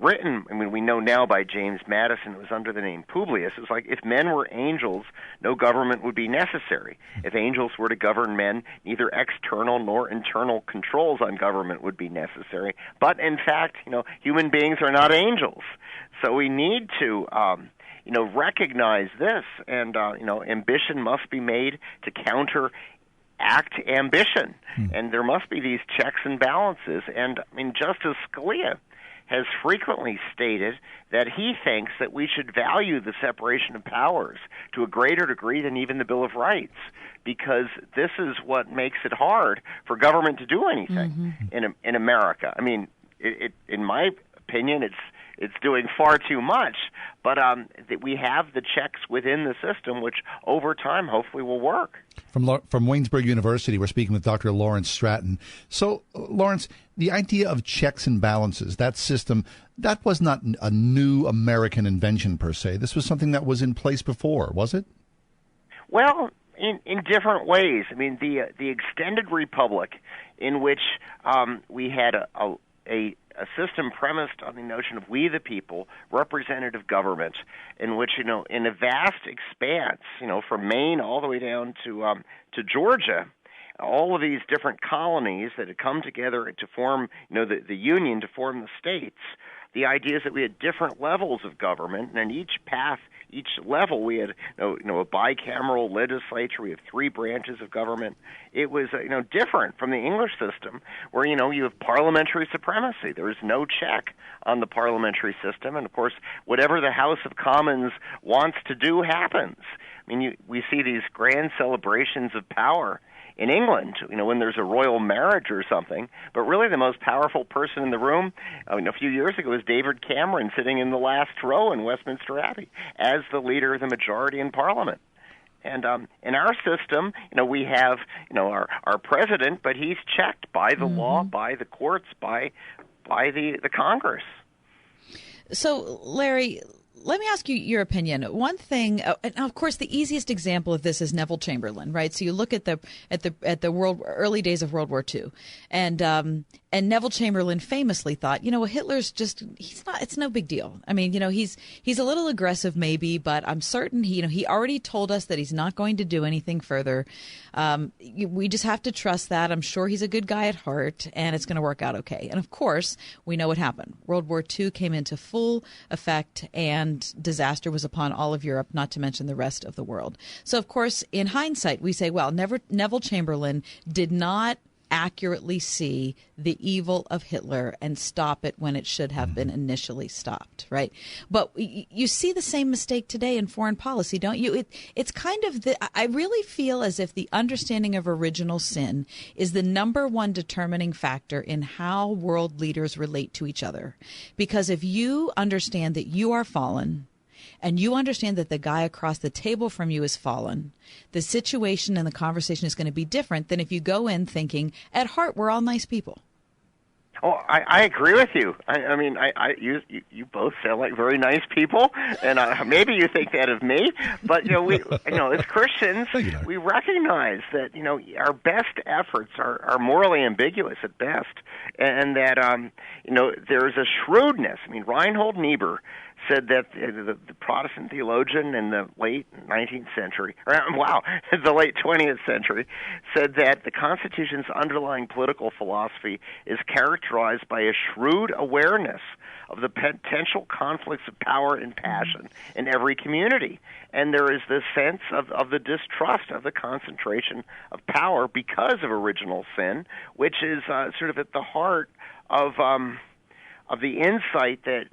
written, I mean, we know now by James Madison, it was under the name Publius. It was like, if men were angels, no government would be necessary. If angels were to govern men, neither external nor internal controls on government would be necessary. But in fact, human beings are not angels. So we need to, recognize this, and, ambition must be made to counteract ambition. And there must be these checks and balances. And, I mean, Justice Scalia has frequently stated that he thinks that we should value the separation of powers to a greater degree than even the Bill of Rights, because this is what makes it hard for government to do anything in America. I mean, in my opinion, it's doing far too much, but we have the checks within the system, which over time hopefully will work. From Waynesburg University, we're speaking with Dr. Lawrence Stratton. So, Lawrence, the idea of checks and balances, that system, that was not a new American invention per se. This was something that was in place before, was it? Well, in different ways. I mean, the extended republic, in which we had a system premised on the notion of we the people, representative government, in which, in a vast expanse, from Maine all the way down to Georgia, all of these different colonies that had come together to form, the Union, to form the states. The idea is that we had different levels of government, and in each level, we had, a bicameral legislature. We have 3 branches of government. It was, different from the English system, where, you have parliamentary supremacy. There is no check on the parliamentary system, and of course, whatever the House of Commons wants to do happens. I mean, we see these grand celebrations of power in England, when there's a royal marriage or something, but really the most powerful person in the room, a few years ago, was David Cameron sitting in the last row in Westminster Abbey as the leader of the majority in Parliament. And in our system, we have, our president, but he's checked by the law, by the courts, by the Congress. So, Larry, let me ask you your opinion. One thing, and of course, the easiest example of this is Neville Chamberlain, right? So you look at the early days of World War II, and Neville Chamberlain famously thought, Hitler's it's no big deal. I mean, he's a little aggressive maybe, but I'm certain he already told us that he's not going to do anything further. We just have to trust that. I'm sure he's a good guy at heart, and it's going to work out okay. And of course, we know what happened. World War II came into full effect, and disaster was upon all of Europe, not to mention the rest of the world. So, of course, in hindsight, we say, well, Neville Chamberlain did not accurately see the evil of Hitler and stop it when it should have been initially stopped, right? But you see the same mistake today in foreign policy, don't you? It's kind of I really feel as if the understanding of original sin is the number one determining factor in how world leaders relate to each other. Because if you understand that you are fallen, and you understand that the guy across the table from you is fallen, the situation and the conversation is going to be different than if you go in thinking, at heart, we're all nice people. Oh, I agree with you. I mean, you both sound like very nice people, and maybe you think that of me. But we, as Christians, we recognize that our best efforts are morally ambiguous at best, and that there's a shrewdness. I mean, Reinhold Niebuhr said that the Protestant theologian in the late 19th century, the late 20th century, said that the Constitution's underlying political philosophy is characterized by a shrewd awareness of the potential conflicts of power and passion in every community. And there is this sense of the distrust of the concentration of power because of original sin, which is sort of at the heart of the insight that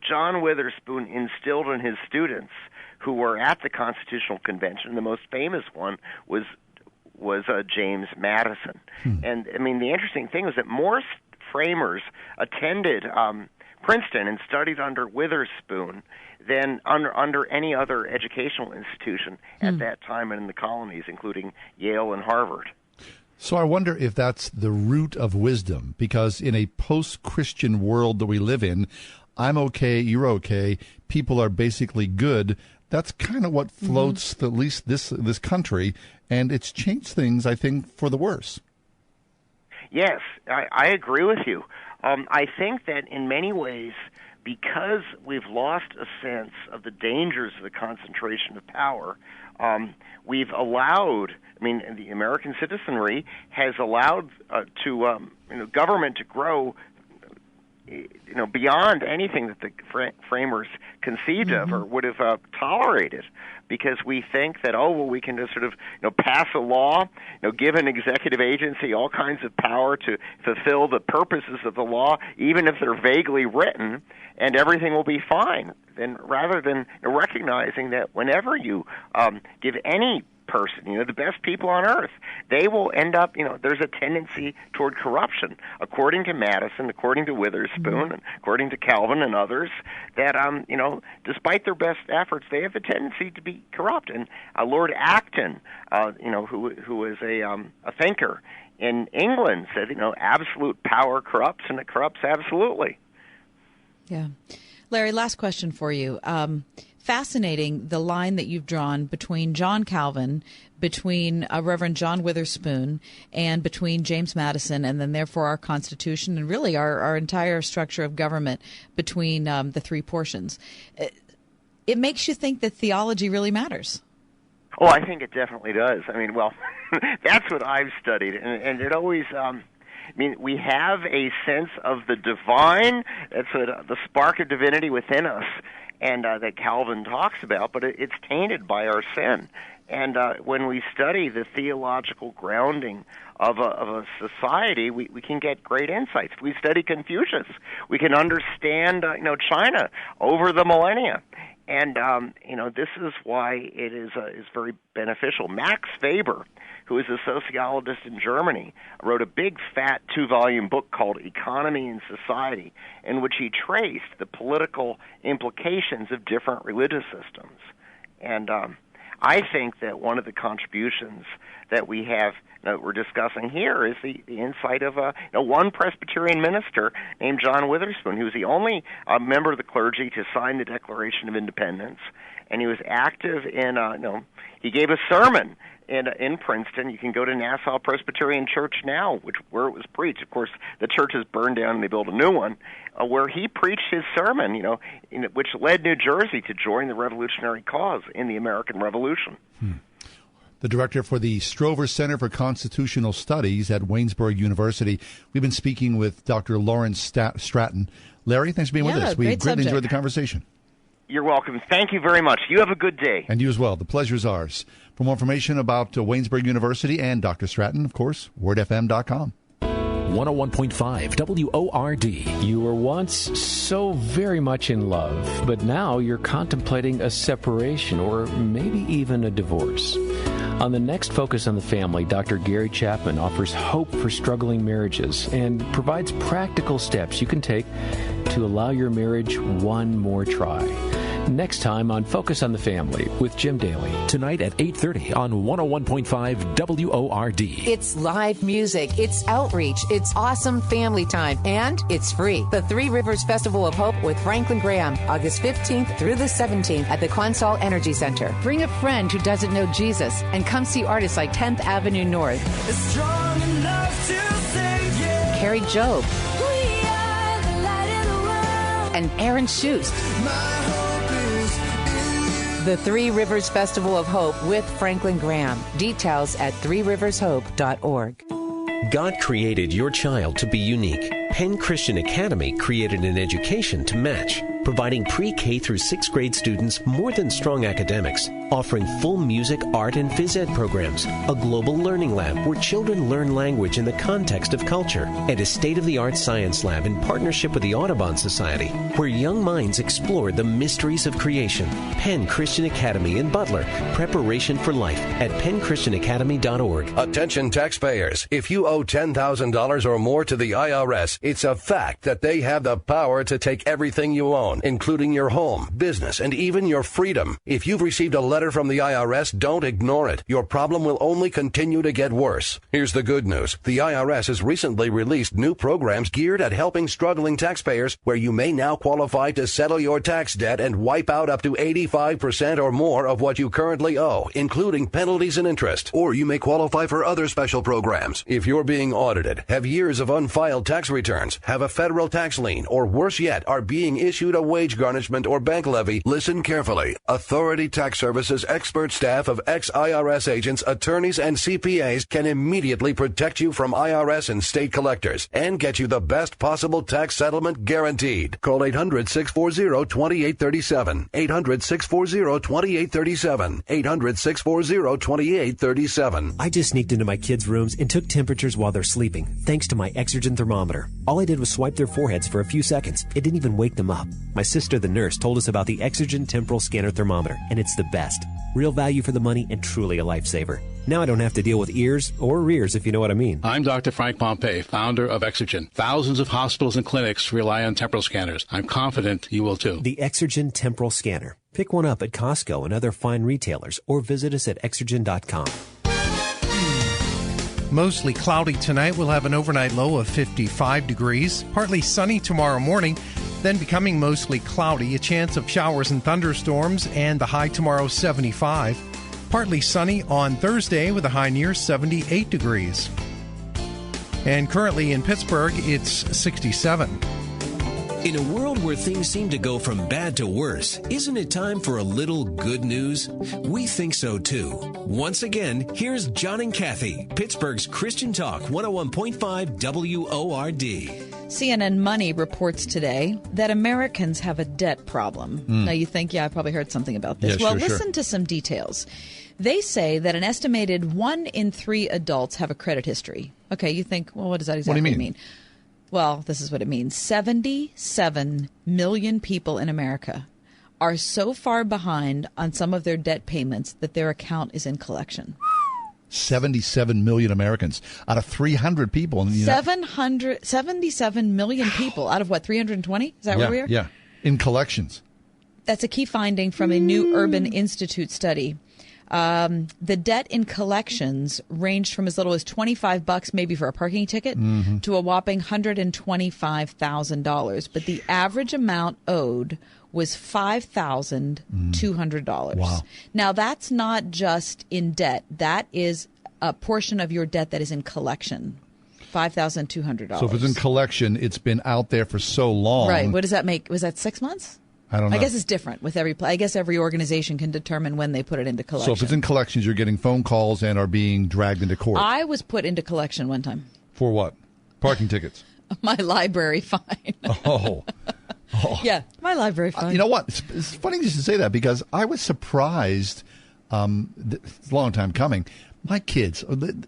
John Witherspoon instilled in his students who were at the Constitutional Convention. The most famous one was James Madison. And, I mean, the interesting thing was that more framers attended Princeton and studied under Witherspoon than under any other educational institution at that time and in the colonies, including Yale and Harvard. So I wonder if that's the root of wisdom, because in a post-Christian world that we live in, I'm okay, you're okay, people are basically good. That's kind of what floats at least this country, and it's changed things, I think, for the worse. Yes, I agree with you. I think that in many ways, because we've lost a sense of the dangers of the concentration of power, we've allowed, the American citizenry has allowed government to grow beyond anything that the framers conceived of or would have tolerated, because we think that, we can just sort of, pass a law, give an executive agency all kinds of power to fulfill the purposes of the law, even if they're vaguely written, and everything will be fine. Then rather than recognizing that whenever you give any person, the best people on earth, they will end up, there's a tendency toward corruption. According to Madison, according to Witherspoon, and according to Calvin and others, that, despite their best efforts, they have a tendency to be corrupt. And Lord Acton, who was a thinker in England, said, absolute power corrupts, and it corrupts absolutely. Yeah. Larry, last question for you. Fascinating, the line that you've drawn between John Calvin, between Reverend John Witherspoon, and between James Madison, and then therefore our Constitution, and really our entire structure of government between the three portions. It makes you think that theology really matters. Oh, I think it definitely does. That's what I've studied, and it always... we have a sense of the divine, that's the spark of divinity within us, and that Calvin talks about, but it's tainted by our sin. And when we study the theological grounding of a society, we can get great insights. We study Confucius. We can understand, China over the millennia. And, this is why it is very beneficial. Max Weber, who is a sociologist in Germany, wrote a big, fat 2-volume book called Economy and Society, in which he traced the political implications of different religious systems. And I think that one of the contributions that we have that we're discussing here is the insight of one Presbyterian minister named John Witherspoon, who was the only member of the clergy to sign the Declaration of Independence, and he was active in he gave a sermon in Princeton. You can go to Nassau Presbyterian Church now, where it was preached. Of course, the church is burned down and they built a new one, where he preached his sermon, which led New Jersey to join the revolutionary cause in the American Revolution. The director for the Strover Center for Constitutional Studies at Waynesburg University. We've been speaking with Dr. Lawrence Stratton. Larry, thanks for being with us. We greatly enjoyed the conversation. You're welcome. Thank you very much. You have a good day. And you as well. The pleasure's ours. For more information about Waynesburg University and Dr. Stratton, of course, wordfm.com. 101.5 WORD. You were once so very much in love, but now you're contemplating a separation or maybe even a divorce. On the next Focus on the Family, Dr. Gary Chapman offers hope for struggling marriages and provides practical steps you can take to allow your marriage one more try. Next time on Focus on the Family with Jim Daly. Tonight at 8:30 on 101.5 WORD. It's live music, it's outreach, it's awesome family time, and it's free. The Three Rivers Festival of Hope with Franklin Graham, August 15th through the 17th at the Quonsol Energy Center. Bring a friend who doesn't know Jesus and come see artists like 10th Avenue North, Carrie Job, and Aaron Schust. The Three Rivers Festival of Hope with Franklin Graham. Details at threerivershope.org. God created your child to be unique. Penn Christian Academy created an education to match, providing pre-K through 6th grade students more than strong academics, offering full music, art, and phys ed programs, a global learning lab where children learn language in the context of culture, and a state-of-the-art science lab in partnership with the Audubon Society, where young minds explore the mysteries of creation. Penn Christian Academy in Butler, preparation for life at pennchristianacademy.org. Attention taxpayers, if you owe $10,000 or more to the IRS, it's a fact that they have the power to take everything you own, including your home, business, and even your freedom. If you've received a letter from the IRS, don't ignore it. Your problem will only continue to get worse. Here's the good news. The IRS has recently released new programs geared at helping struggling taxpayers, where you may now qualify to settle your tax debt and wipe out up to 85% or more of what you currently owe, including penalties and interest. Or you may qualify for other special programs. If you're being audited, have years of unfiled tax returns, have a federal tax lien, or worse yet, are being issued a wage garnishment or bank levy, listen carefully. Authority Tax Services expert staff of ex-IRS agents, attorneys, and CPAs can immediately protect you from IRS and state collectors and get you the best possible tax settlement guaranteed. Call 800-640-2837. 800-640-2837. 800-640-2837. I just sneaked into my kids' rooms and took temperatures while they're sleeping, thanks to my Exergen thermometer. All I did was swipe their foreheads for a few seconds. It didn't even wake them up. My sister, the nurse, told us about the Exergen temporal scanner thermometer, and it's the best. Real value for the money and truly a lifesaver. Now I don't have to deal with ears or rears, if you know what I mean. I'm Dr. Frank Pompey, founder of Exergen. Thousands of hospitals and clinics rely on temporal scanners. I'm confident you will too. The Exergen temporal scanner. Pick one up at Costco and other fine retailers, or visit us at Exergen.com. Mostly cloudy tonight. We'll have an overnight low of 55 degrees. Partly sunny tomorrow morning, then becoming mostly cloudy. A chance of showers and thunderstorms, and the high tomorrow 75. Partly sunny on Thursday with a high near 78 degrees. And currently in Pittsburgh, it's 67. In a world where things seem to go from bad to worse, isn't it time for a little good news? We think so too. Once again, here's John and Kathy, Pittsburgh's Christian Talk 101.5 WORD. CNN Money reports today that Americans have a debt problem. Now you think, I probably heard something about this. Yeah, listen to some details. They say that an estimated 1 in 3 adults have a credit history. Okay, you think, well, what does that exactly mean? Well, this is what it means. 77 million people in America are so far behind on some of their debt payments that their account is in collection. 77 million Americans out of 300 people. In the 77 million people out of what, 320? Is that where we are? Yeah, in collections. That's a key finding from a new Urban Institute study. The debt in collections ranged from as little as $25 maybe for a parking ticket to a whopping $125,000. But the average amount owed was $5,200. Wow. Now, that's not just in debt. That is a portion of your debt that is in collection. $5,200. So if it's in collection, it's been out there for so long. Right. What does that make? Was that 6 months? I don't know. I guess it's different with every. I guess every organization can determine when they put it into collection. So if it's in collections, you're getting phone calls and are being dragged into court. I was put into collection one time. For what? Parking tickets. My library fine. Oh. Yeah, my library fund. You know what? It's funny you should say that because I was surprised. It's a long time coming. My kids,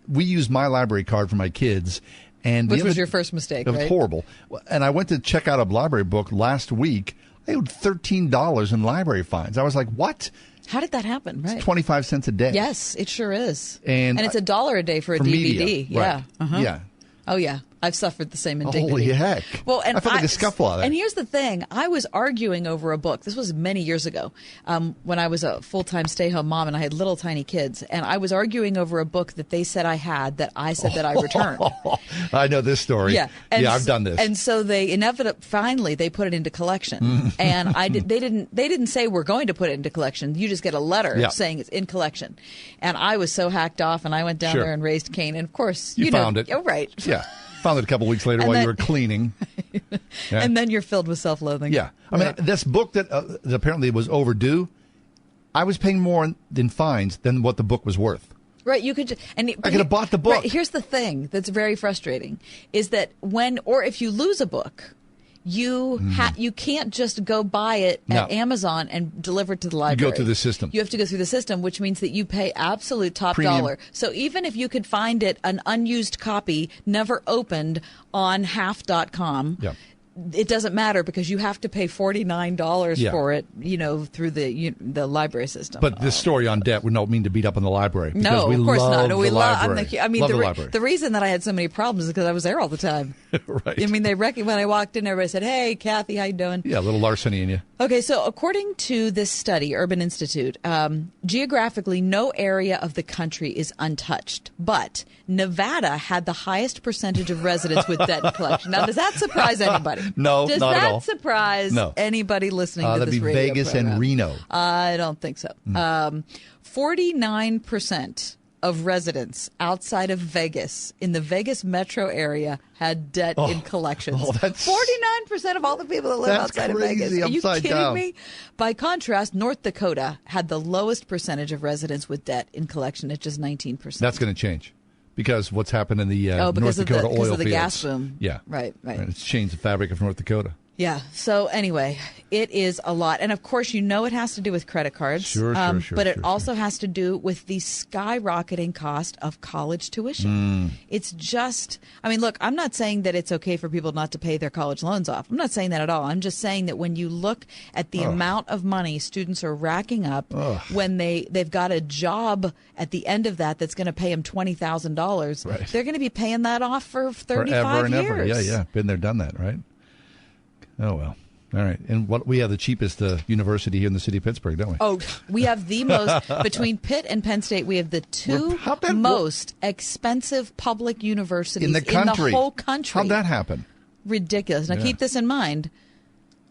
we use my library card for my kids. Which was your first mistake, right? It was horrible. And I went to check out a library book last week. I owed $13 in library fines. I was like, what? How did that happen? Right. It's 25 cents a day. Yes, it sure is. And it's $1 a day for a DVD. Media. Yeah. Right. Uh-huh. Yeah. Oh, yeah. I've suffered the same indignity. Holy heck. Well, and I felt like a scuffle out of that. And here's the thing. I was arguing over a book. This was many years ago when I was a full-time stay-home mom and I had little tiny kids. And I was arguing over a book that they said I had that I said that I returned. I know this story. Yeah. I've done this. And so they finally they put it into collection. And they didn't say we're going to put it into collection. You just get a letter saying it's in collection. And I was so hacked off and I went down there and raised Cain. And of course, you found it. Oh, right. Yeah. Found it a couple weeks later while you were cleaning. Yeah. And then you're filled with self-loathing. Yeah. I mean, this book that apparently was overdue, I was paying more in fines than what the book was worth. Right. You could I could have bought the book. Right, here's the thing that's very frustrating is that if you lose a book, you can't just go buy it at Amazon and deliver it to the library. You go through the system. You have to go through the system, which means that you pay absolute top Premium. dollar. So even if you could find it, an unused copy, never opened on half.com, it doesn't matter because you have to pay $49 for it, through the library system. But this story on debt would not mean to beat up on the library. No, we of course love not. The we library. The reason that I had so many problems is because I was there all the time. Right. I mean, when I walked in, everybody said, "Hey, Kathy, how you doing?" Yeah, a little larceny in you. Okay, so according to this study, Urban Institute, geographically, no area of the country is untouched, but Nevada had the highest percentage of residents with debt in collection. Now, does that surprise anybody? No, does not at all. Does that surprise anybody listening to this radio That'd be Vegas program? and Reno. I don't think so. 49% of residents outside of Vegas in the Vegas metro area had debt in collections. 49% of all the people that live outside of Vegas. Are you kidding me? By contrast, North Dakota had the lowest percentage of residents with debt in collection at just 19%. That's going to change because what's happened in the North Dakota oil fields. Because of the gas boom. Yeah. Right. It's changed the fabric of North Dakota. Yeah. So anyway, it is a lot. And of course, it has to do with credit cards. Sure. But it also has to do with the skyrocketing cost of college tuition. It's just, look, I'm not saying that it's okay for people not to pay their college loans off. I'm not saying that at all. I'm just saying that when you look at the amount of money students are racking up when they've got a job at the end of that's going to pay them $20,000, they're going to be paying that off for 35 Forever and years. Ever. Yeah. Been there, done that, right? Oh, well. All right. And we have the cheapest university here in the city of Pittsburgh, don't we? Oh, we have the most, between Pitt and Penn State, we have the two most expensive public universities in the whole country. How'd that happen? Ridiculous. Now, keep this in mind.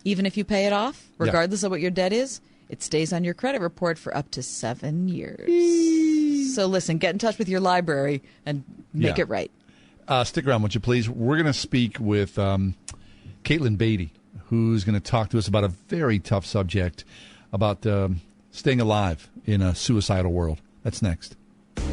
Even if you pay it off, regardless of what your debt is, it stays on your credit report for up to 7 years. So listen, get in touch with your library and make it right. Stick around, would you please? We're going to speak with Caitlin Beatty, who's going to talk to us about a very tough subject about staying alive in a suicidal world. That's next.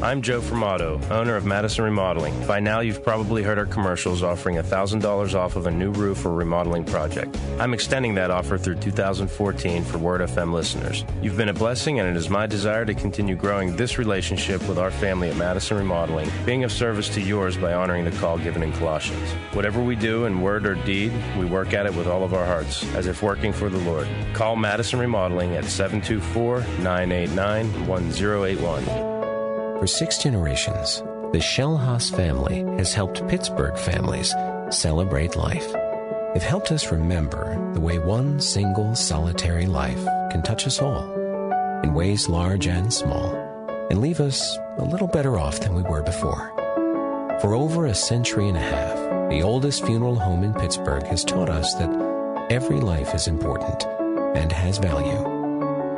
I'm Joe Formato, owner of Madison Remodeling. By now, you've probably heard our commercials offering $1,000 off of a new roof or remodeling project. I'm extending that offer through 2014 for Word FM listeners. You've been a blessing, and it is my desire to continue growing this relationship with our family at Madison Remodeling, being of service to yours by honoring the call given in Colossians. Whatever we do in word or deed, we work at it with all of our hearts, as if working for the Lord. Call Madison Remodeling at 724-989-1081. For 6 generations, the Shellhaus family has helped Pittsburgh families celebrate life. They've helped us remember the way one single solitary life can touch us all in ways large and small and leave us a little better off than we were before. For over a century and a half, the oldest funeral home in Pittsburgh has taught us that every life is important and has value.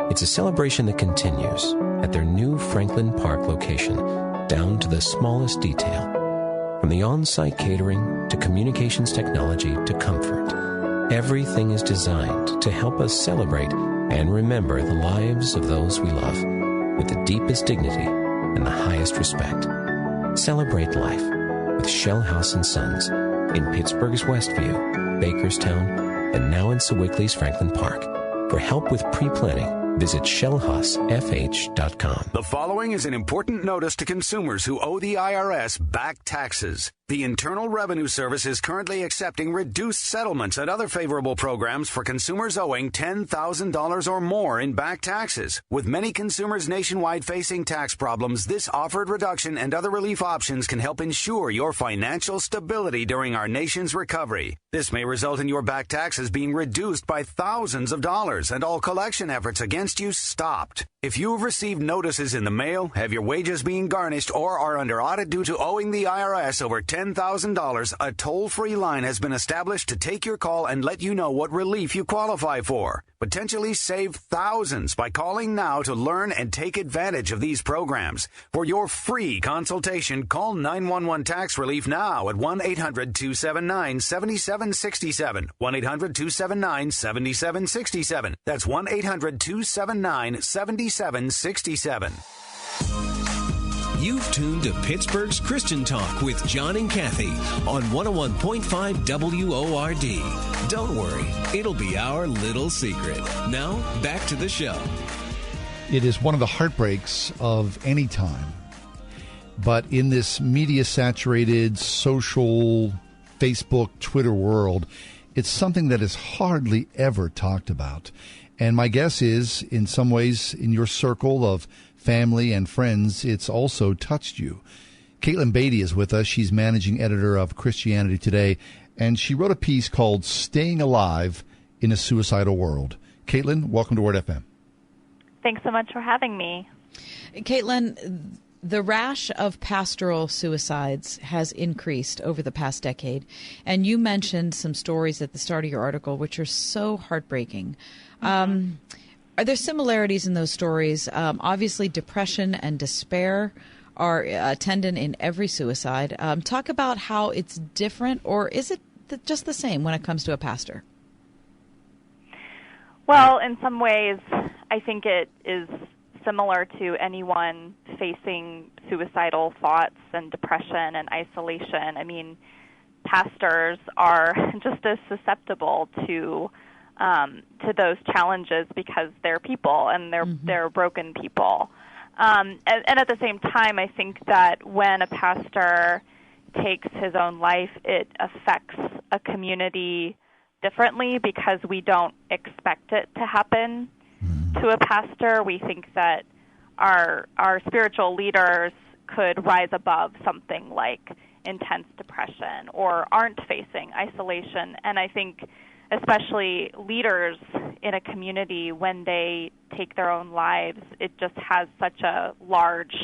It's a celebration that continues at their new Franklin Park location, down to the smallest detail. From the on-site catering to communications technology to comfort, everything is designed to help us celebrate and remember the lives of those we love with the deepest dignity and the highest respect. Celebrate life with Shellhaus & Sons in Pittsburgh's Westview, Bakerstown, and now in Sewickley's Franklin Park. For help with pre-planning, visit shellhussfh.com. The following is an important notice to consumers who owe the IRS back taxes. The Internal Revenue Service is currently accepting reduced settlements and other favorable programs for consumers owing $10,000 or more in back taxes. With many consumers nationwide facing tax problems, this offered reduction and other relief options can help ensure your financial stability during our nation's recovery. This may result in your back taxes being reduced by thousands of dollars and all collection efforts against you stopped. If you have received notices in the mail, have your wages being garnished, or are under audit due to owing the IRS over $10,000, a toll-free line has been established to take your call and let you know what relief you qualify for. Potentially save thousands by calling now to learn and take advantage of these programs. For your free consultation, call 911 Tax Relief now at 1-800-279-7767. 1-800-279-7767. That's 1-800-279-7767. You've tuned to Pittsburgh's Christian Talk with John and Kathy on 101.5 WORD. Don't worry, it'll be our little secret. Now, back to the show. It is one of the heartbreaks of any time. But in this media-saturated social Facebook, Twitter world, it's something that is hardly ever talked about. And my guess is, in some ways, in your circle of family and friends, it's also touched you. Caitlin Beatty is with us. She's managing editor of Christianity Today, and she wrote a piece called Staying Alive in a Suicidal World. Caitlin, welcome to Word FM. Thanks so much for having me. Caitlin, the rash of pastoral suicides has increased over the past decade, and you mentioned some stories at the start of your article which are so heartbreaking. Are there similarities in those stories? Obviously, depression and despair are attendant in every suicide. Talk about how it's different, or is it just the same when it comes to a pastor? Well, in some ways, I think it is similar to anyone facing suicidal thoughts and depression and isolation. I mean, pastors are just as susceptible to those challenges because they're people and they're broken people. And at the same time, I think that when a pastor takes his own life, it affects a community differently because we don't expect it to happen to a pastor. We think that our spiritual leaders could rise above something like intense depression or aren't facing isolation. And I think especially leaders in a community, when they take their own lives, it just has such a large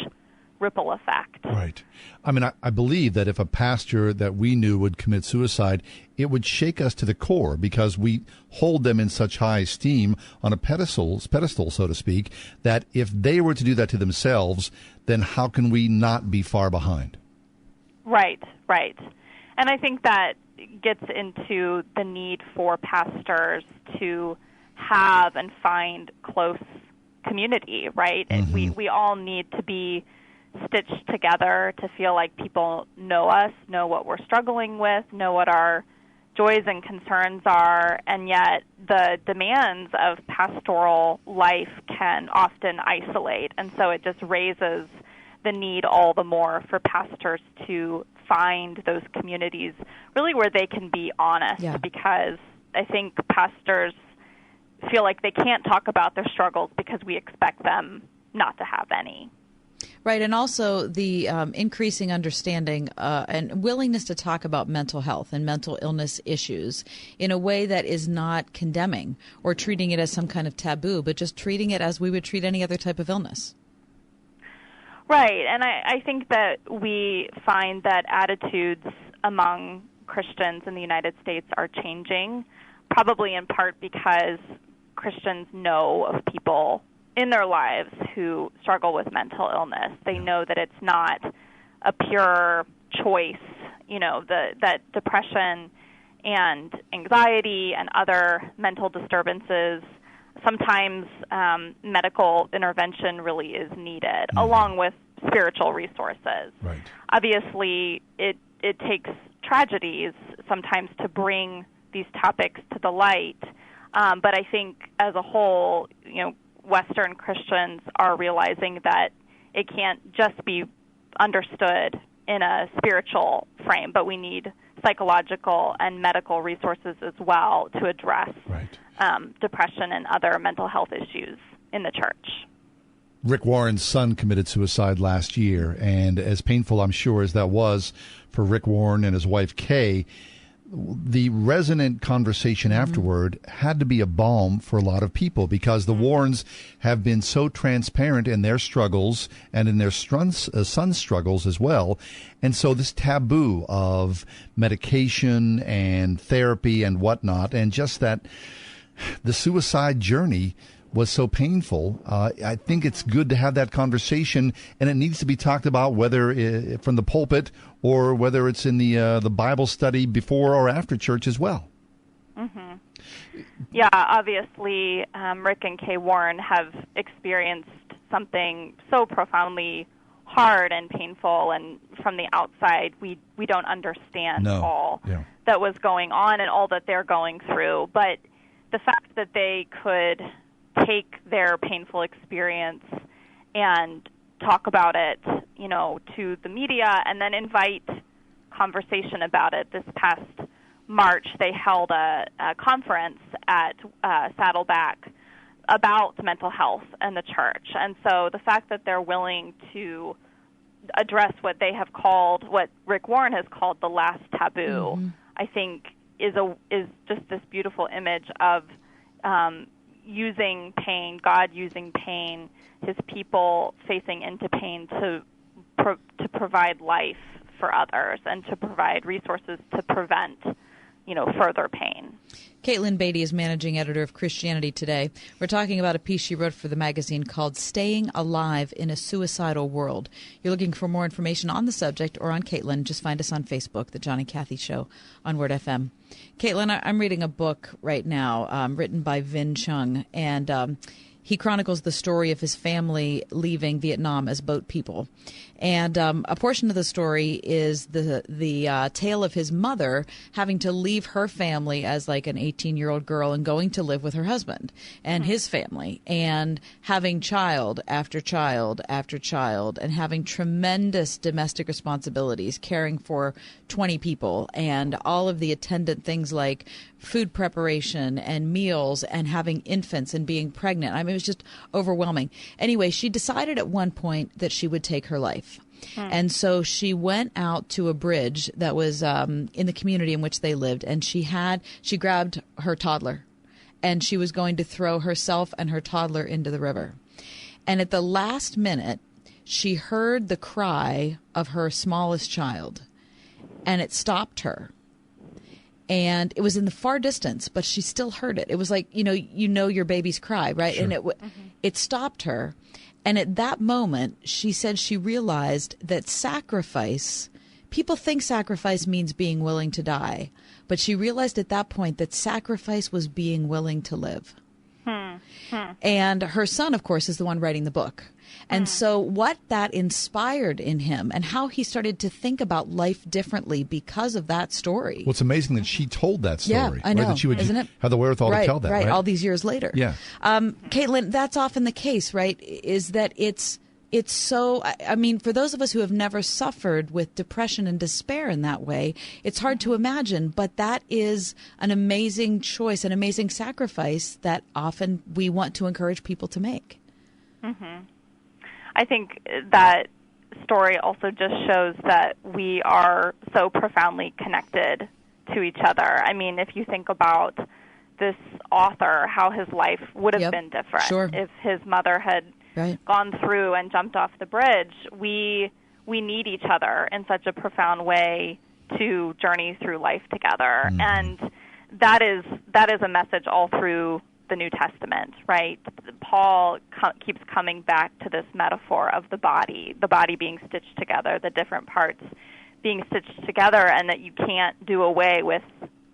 ripple effect. Right. I mean, I believe that if a pastor that we knew would commit suicide, it would shake us to the core because we hold them in such high esteem on a pedestal, so to speak, that if they were to do that to themselves, then how can we not be far behind? Right. And I think that gets into the need for pastors to have and find close community, right? Mm-hmm. We all need to be stitched together to feel like people know us, know what we're struggling with, know what our joys and concerns are, and yet the demands of pastoral life can often isolate, and so it just raises the need all the more for pastors to find those communities really where they can be honest, because I think pastors feel like they can't talk about their struggles because we expect them not to have any. Right, and also the increasing understanding and willingness to talk about mental health and mental illness issues in a way that is not condemning or treating it as some kind of taboo, but just treating it as we would treat any other type of illness. Right, and I think that we find that attitudes among Christians in the United States are changing, probably in part because Christians know of people in their lives who struggle with mental illness. They know that it's not a pure choice, that depression and anxiety and other mental disturbances, sometimes medical intervention really is needed, along with spiritual resources. Right. Obviously, it takes tragedies sometimes to bring these topics to the light. But I think as a whole, Western Christians are realizing that it can't just be understood in a spiritual frame, but we need psychological and medical resources as well to address depression and other mental health issues in the church. Rick Warren's son committed suicide last year, and as painful, I'm sure, as that was for Rick Warren and his wife, Kay, the resonant conversation afterward had to be a balm for a lot of people, because the Warrens have been so transparent in their struggles and in their son's struggles as well. And so this taboo of medication and therapy and whatnot, and just that the suicide journey was so painful. I think it's good to have that conversation, and it needs to be talked about, whether from the pulpit or whether it's in the Bible study before or after church as well. Mm-hmm. Yeah, obviously, Rick and Kay Warren have experienced something so profoundly hard and painful, and from the outside, we don't understand all that was going on and all that they're going through. But the fact that they could take their painful experience and talk about it, to the media, and then invite conversation about it. This past March, they held a conference at Saddleback about mental health and the church. And so the fact that they're willing to address what Rick Warren has called the last taboo, I think is just this beautiful image of using pain, God using pain, his people facing into pain to provide life for others and to provide resources to prevent, further pain. Caitlin Beatty is managing editor of Christianity Today. We're talking about a piece she wrote for the magazine called Staying Alive in a Suicidal World. You're looking for more information on the subject or on Caitlin, just find us on Facebook, The John and Kathy Show on Word FM. Caitlin, I'm reading a book right now written by Vin Chung, and he chronicles the story of his family leaving Vietnam as boat people. And a portion of the story is the tale of his mother having to leave her family as like an 18-year-old girl and going to live with her husband and his family, and having child after child after child, and having tremendous domestic responsibilities, caring for 20 people and all of the attendant things like food preparation and meals and having infants and being pregnant. I mean, it was just overwhelming. Anyway, she decided at one point that she would take her life. And so she went out to a bridge that was in the community in which they lived, and she grabbed her toddler, and she was going to throw herself and her toddler into the river. And at the last minute, she heard the cry of her smallest child, and it stopped her. And it was in the far distance, but she still heard it. It was like, your baby's cry, right? Sure. And it stopped her. And at that moment, she said she realized that people think sacrifice means being willing to die. But she realized at that point that sacrifice was being willing to live. And her son, of course, is the one writing the book. And so what that inspired in him and how he started to think about life differently because of that story. Well, it's amazing that she told that story. Yeah, I know. Right? That she would Isn't it? have the wherewithal to tell that. Right, all these years later. Yeah. Caitlin, that's often the case, right, is that it's so, I mean, for those of us who have never suffered with depression and despair in that way, it's hard to imagine, but that is an amazing choice, an amazing sacrifice that often we want to encourage people to make. I think that story also just shows that we are so profoundly connected to each other. I mean, if you think about this author, how his life would have been different if his mother had gone through and jumped off the bridge. We need each other in such a profound way to journey through life together. And that is a message all through the New Testament, right? Paul keeps coming back to this metaphor of the body being stitched together, the different parts being stitched together, and that you can't do away with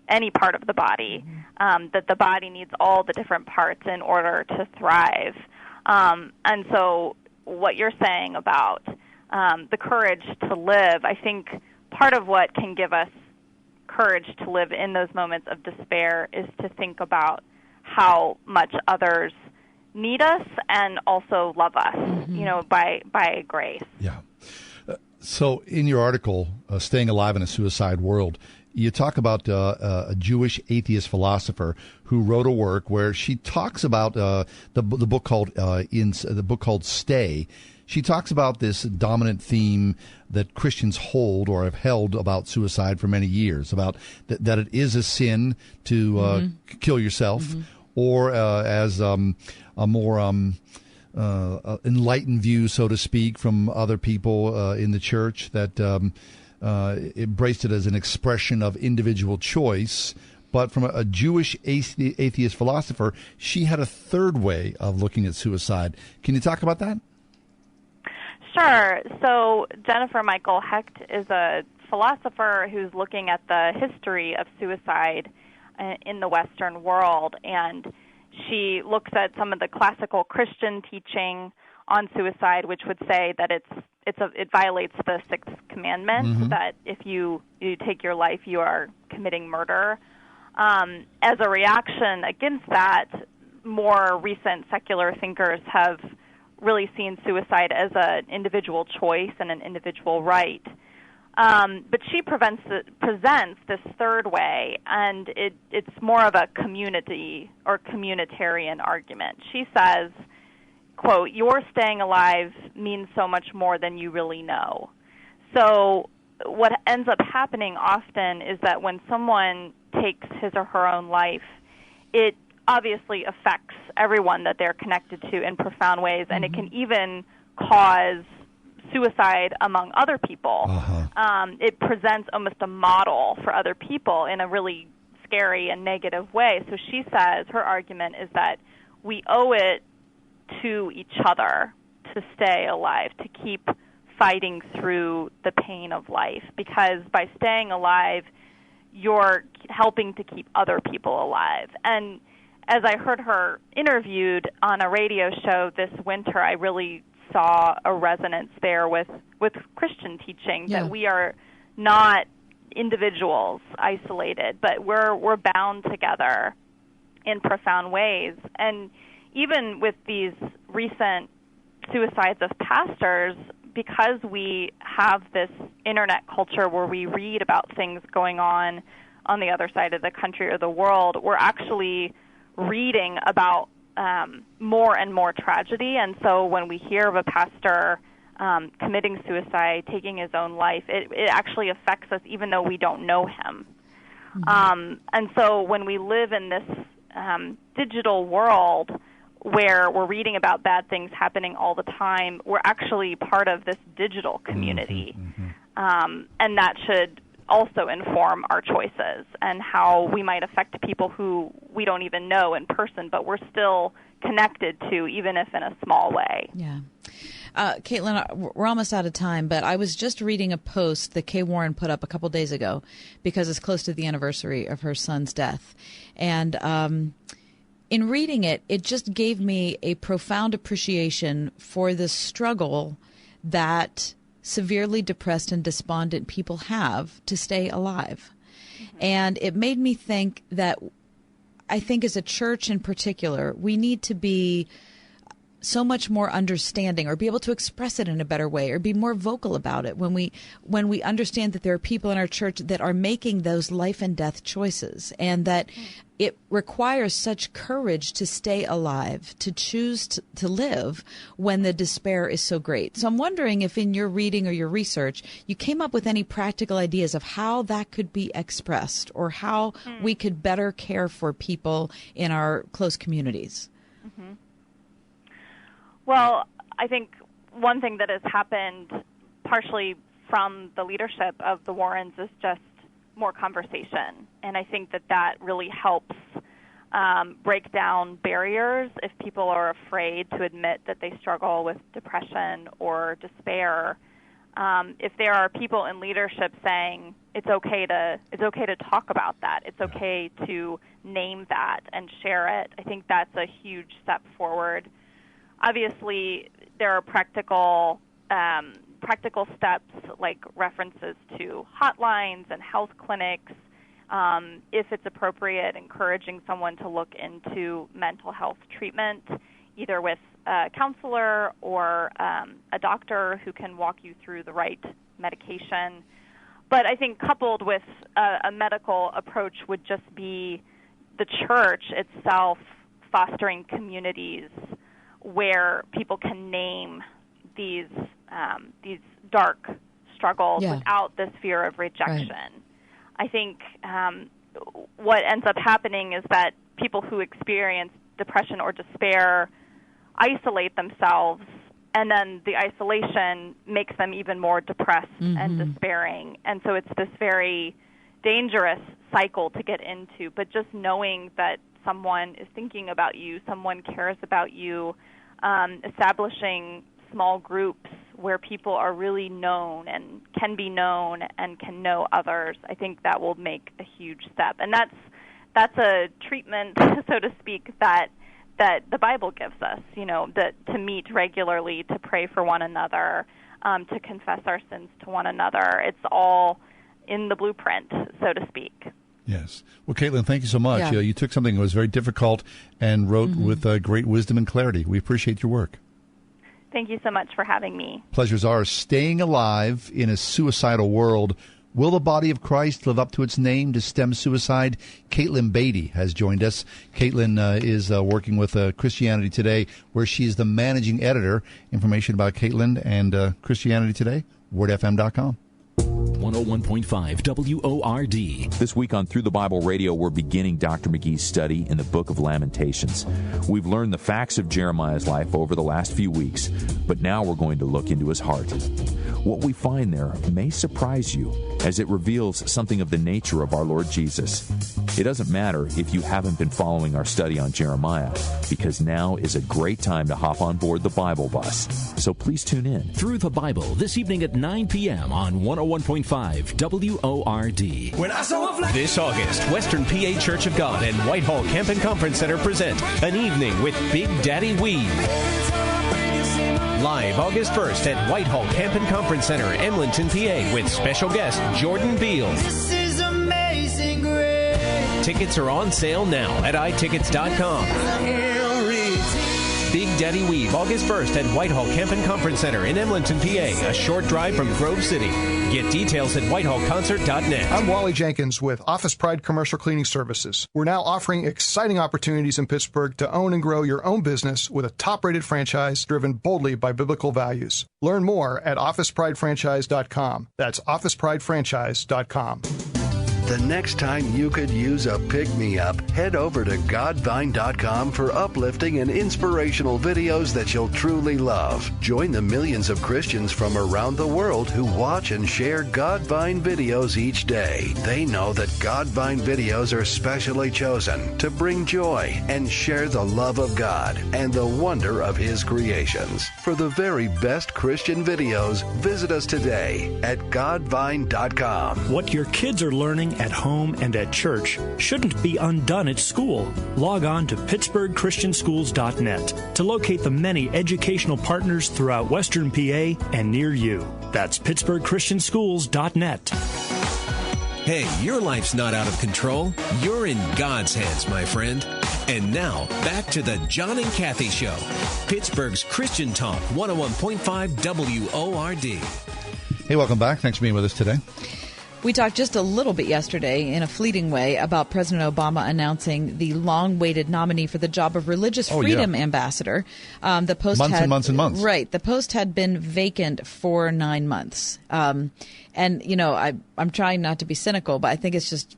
any part of the body, that the body needs all the different parts in order to thrive. And so what you're saying about the courage to live, I think part of what can give us courage to live in those moments of despair is to think about how much others need us and also love us, by grace. Yeah. So in your article, Staying Alive in a Suicide World, you talk about a Jewish atheist philosopher who wrote a work where she talks about the book called Stay. She talks about this dominant theme that Christians hold or have held about suicide for many years, about that it is a sin to kill yourself, or as a more enlightened view, so to speak, from other people in the church that embraced it as an expression of individual choice. But from a Jewish atheist philosopher, she had a third way of looking at suicide. Can you talk about that? Sure. So Jennifer Michael Hecht is a philosopher who's looking at the history of suicide in the Western world, and she looks at some of the classical Christian teaching on suicide, which would say that it violates the sixth commandment, that if you take your life, you are committing murder. As a reaction against that, more recent secular thinkers have really seen suicide as an individual choice and an individual right. But she presents this third way, and it's more of a community or communitarian argument. She says, quote, "Your staying alive means so much more than you really know." So what ends up happening often is that when someone takes his or her own life, it obviously affects everyone that they're connected to in profound ways, and it can even cause suicide among other people. It presents almost a model for other people in a really scary and negative way. So she says her argument is that we owe it to each other to stay alive, to keep fighting through the pain of life, because by staying alive, you're helping to keep other people alive. And as I heard her interviewed on a radio show this winter, I really saw a resonance there with Christian teaching, that we are not individuals isolated, but we're bound together in profound ways. And even with these recent suicides of pastors, because we have this internet culture where we read about things going on the other side of the country or the world, we're actually reading about more and more tragedy. And so when we hear of a pastor committing suicide, taking his own life, it actually affects us even though we don't know him. And so when we live in this digital world where we're reading about bad things happening all the time, we're actually part of this digital community. And that should also inform our choices and how we might affect people who we don't even know in person, but we're still connected to, even if in a small way. Yeah. Caitlin, we're almost out of time, but I was just reading a post that Kay Warren put up a couple days ago because it's close to the anniversary of her son's death. And in reading it, it just gave me a profound appreciation for the struggle that severely depressed and despondent people have to stay alive. And it made me think that I think as a church in particular, we need to be so much more understanding, or be able to express it in a better way, or be more vocal about it when we understand that there are people in our church that are making those life and death choices, and that it requires such courage to stay alive, to choose to live when the despair is so great. So I'm wondering if in your reading or your research, you came up with any practical ideas of how that could be expressed, or how we could better care for people in our close communities. Well, I think one thing that has happened partially from the leadership of the Warrens is just more conversation. And I think that really helps break down barriers if people are afraid to admit that they struggle with depression or despair. If there are people in leadership saying it's okay to talk about that, it's okay to name that and share it, I think that's a huge step forward. Obviously, there are practical steps like references to hotlines and health clinics if it's appropriate, encouraging someone to look into mental health treatment, either with a counselor or a doctor who can walk you through the right medication. But I think coupled with a medical approach would just be the church itself fostering communities where people can name these dark struggles without this fear of rejection. Right. I think what ends up happening is that people who experience depression or despair isolate themselves, and then the isolation makes them even more depressed and despairing. And so it's this very dangerous cycle to get into. But just knowing that someone is thinking about you, someone cares about you, establishing small groups where people are really known and can be known and can know others, I think that will make a huge step. And that's a treatment, so to speak, that the Bible gives us, that to meet regularly, to pray for one another, to confess our sins to one another. It's all in the blueprint, so to speak. Yes. Well, Caitlin, thank you so much. Yeah. You took something that was very difficult and wrote with great wisdom and clarity. We appreciate your work. Thank you so much for having me. Pleasure's ours. Staying alive in a suicidal world. Will the body of Christ live up to its name to stem suicide? Caitlin Beatty has joined us. Caitlin is working with Christianity Today, where she's the managing editor. Information about Caitlin and Christianity Today, wordfm.com. 101.5 WORD. This week on Through the Bible Radio, we're beginning Dr. McGee's study in the book of Lamentations. We've learned the facts of Jeremiah's life over the last few weeks, but now we're going to look into his heart. What we find there may surprise you, as it reveals something of the nature of our Lord Jesus. It doesn't matter if you haven't been following our study on Jeremiah, because now is a great time to hop on board the Bible bus. So please tune in. Through the Bible, this evening at 9 p.m. on 101.5 WORD. This August, Western PA Church of God and Whitehall Camp and Conference Center present an evening with Big Daddy Weave. Live August 1st at Whitehall Camp and Conference Center, Emlenton, PA, with special guest Jordan Beals. This is amazing grace. Tickets are on sale now at itickets.com. Big Daddy Weave, August 1st at Whitehall Camp and Conference Center in Emlenton, PA, a short drive from Grove City. Get details at whitehallconcert.net. I'm Wally Jenkins with Office Pride Commercial Cleaning Services. We're now offering exciting opportunities in Pittsburgh to own and grow your own business with a top-rated franchise driven boldly by biblical values. Learn more at officepridefranchise.com. That's officepridefranchise.com. The next time you could use a pick-me-up, head over to godvine.com for uplifting and inspirational videos that you'll truly love. Join the millions of Christians from around the world who watch and share Godvine videos each day. They know that Godvine videos are specially chosen to bring joy and share the love of God and the wonder of His creations. For the very best Christian videos, visit us today at godvine.com. What your kids are learning at home and at church shouldn't be undone at school. Log on to pittsburghchristianschools.net to locate the many educational partners throughout Western PA and near you. That's pittsburghchristianschools.net. Hey, your life's not out of control. You're in God's hands, my friend. And now, back to the John and Kathy Show. Pittsburgh's Christian Talk, 101.5 WORD. Hey, welcome back. Thanks for being with us today. We talked just a little bit yesterday in a fleeting way about President Obama announcing the long-awaited nominee for the job of Religious Freedom Ambassador. The post months and months. Right. The post had been vacant for 9 months. And, you know, I'm trying not to be cynical, but I think it's just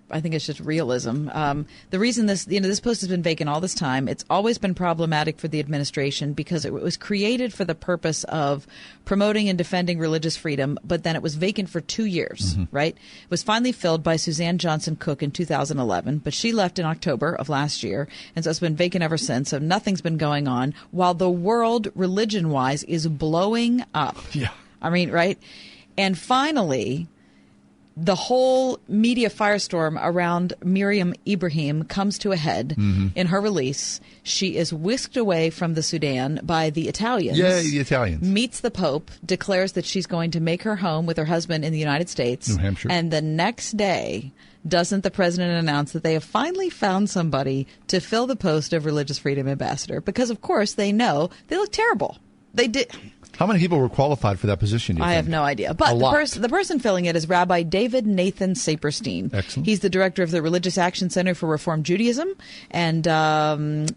realism. The reason this post has been vacant all this time, it's always been problematic for the administration because it was created for the purpose of promoting and defending religious freedom, but then it was vacant for 2 years, right? It was finally filled by Suzanne Johnson Cook in 2011, but she left in October of last year, and so it's been vacant ever since, so nothing's been going on, while the world, religion-wise, is blowing up. Yeah. I mean, right? And finally, the whole media firestorm around Miriam Ibrahim comes to a head in her release. She is whisked away from the Sudan by the Italians. Yay, the Italians. Meets the Pope, declares that she's going to make her home with her husband in the United States. New Hampshire. And the next day, doesn't the president announce that they have finally found somebody to fill the post of religious freedom ambassador? Because, of course, they know they look terrible. They did. How many people were qualified for that position? I have no idea. But the person filling it is Rabbi David Nathan Saperstein. Excellent. He's the director of the Religious Action Center for Reform Judaism. And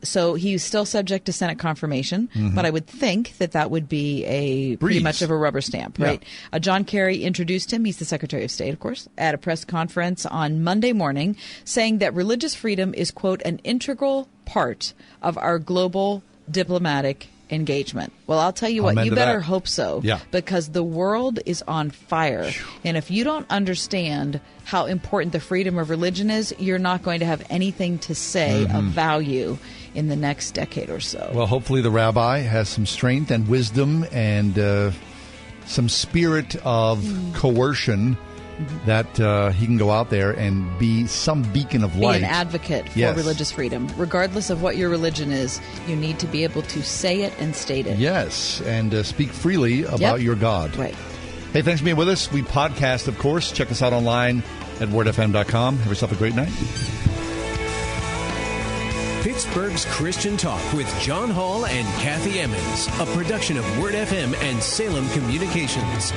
so he's still subject to Senate confirmation. But I would think that would be pretty much of a rubber stamp, right? Yeah. John Kerry introduced him. He's the Secretary of State, of course, at a press conference on Monday morning, saying that religious freedom is, quote, an integral part of our global diplomatic engagement. Well, I'll tell you what, you better hope so. Yeah. Because the world is on fire. And if you don't understand how important the freedom of religion is, you're not going to have anything to say of value in the next decade or so. Well, hopefully the rabbi has some strength and wisdom and some spirit of coercion that he can go out there and be some beacon of light. Be an advocate for religious freedom. Regardless of what your religion is, you need to be able to say it and state it. Yes, and speak freely about your God. Right. Hey, thanks for being with us. We podcast, of course. Check us out online at wordfm.com. Have yourself a great night. Pittsburgh's Christian Talk with John Hall and Kathy Emmons, a production of Word FM and Salem Communications.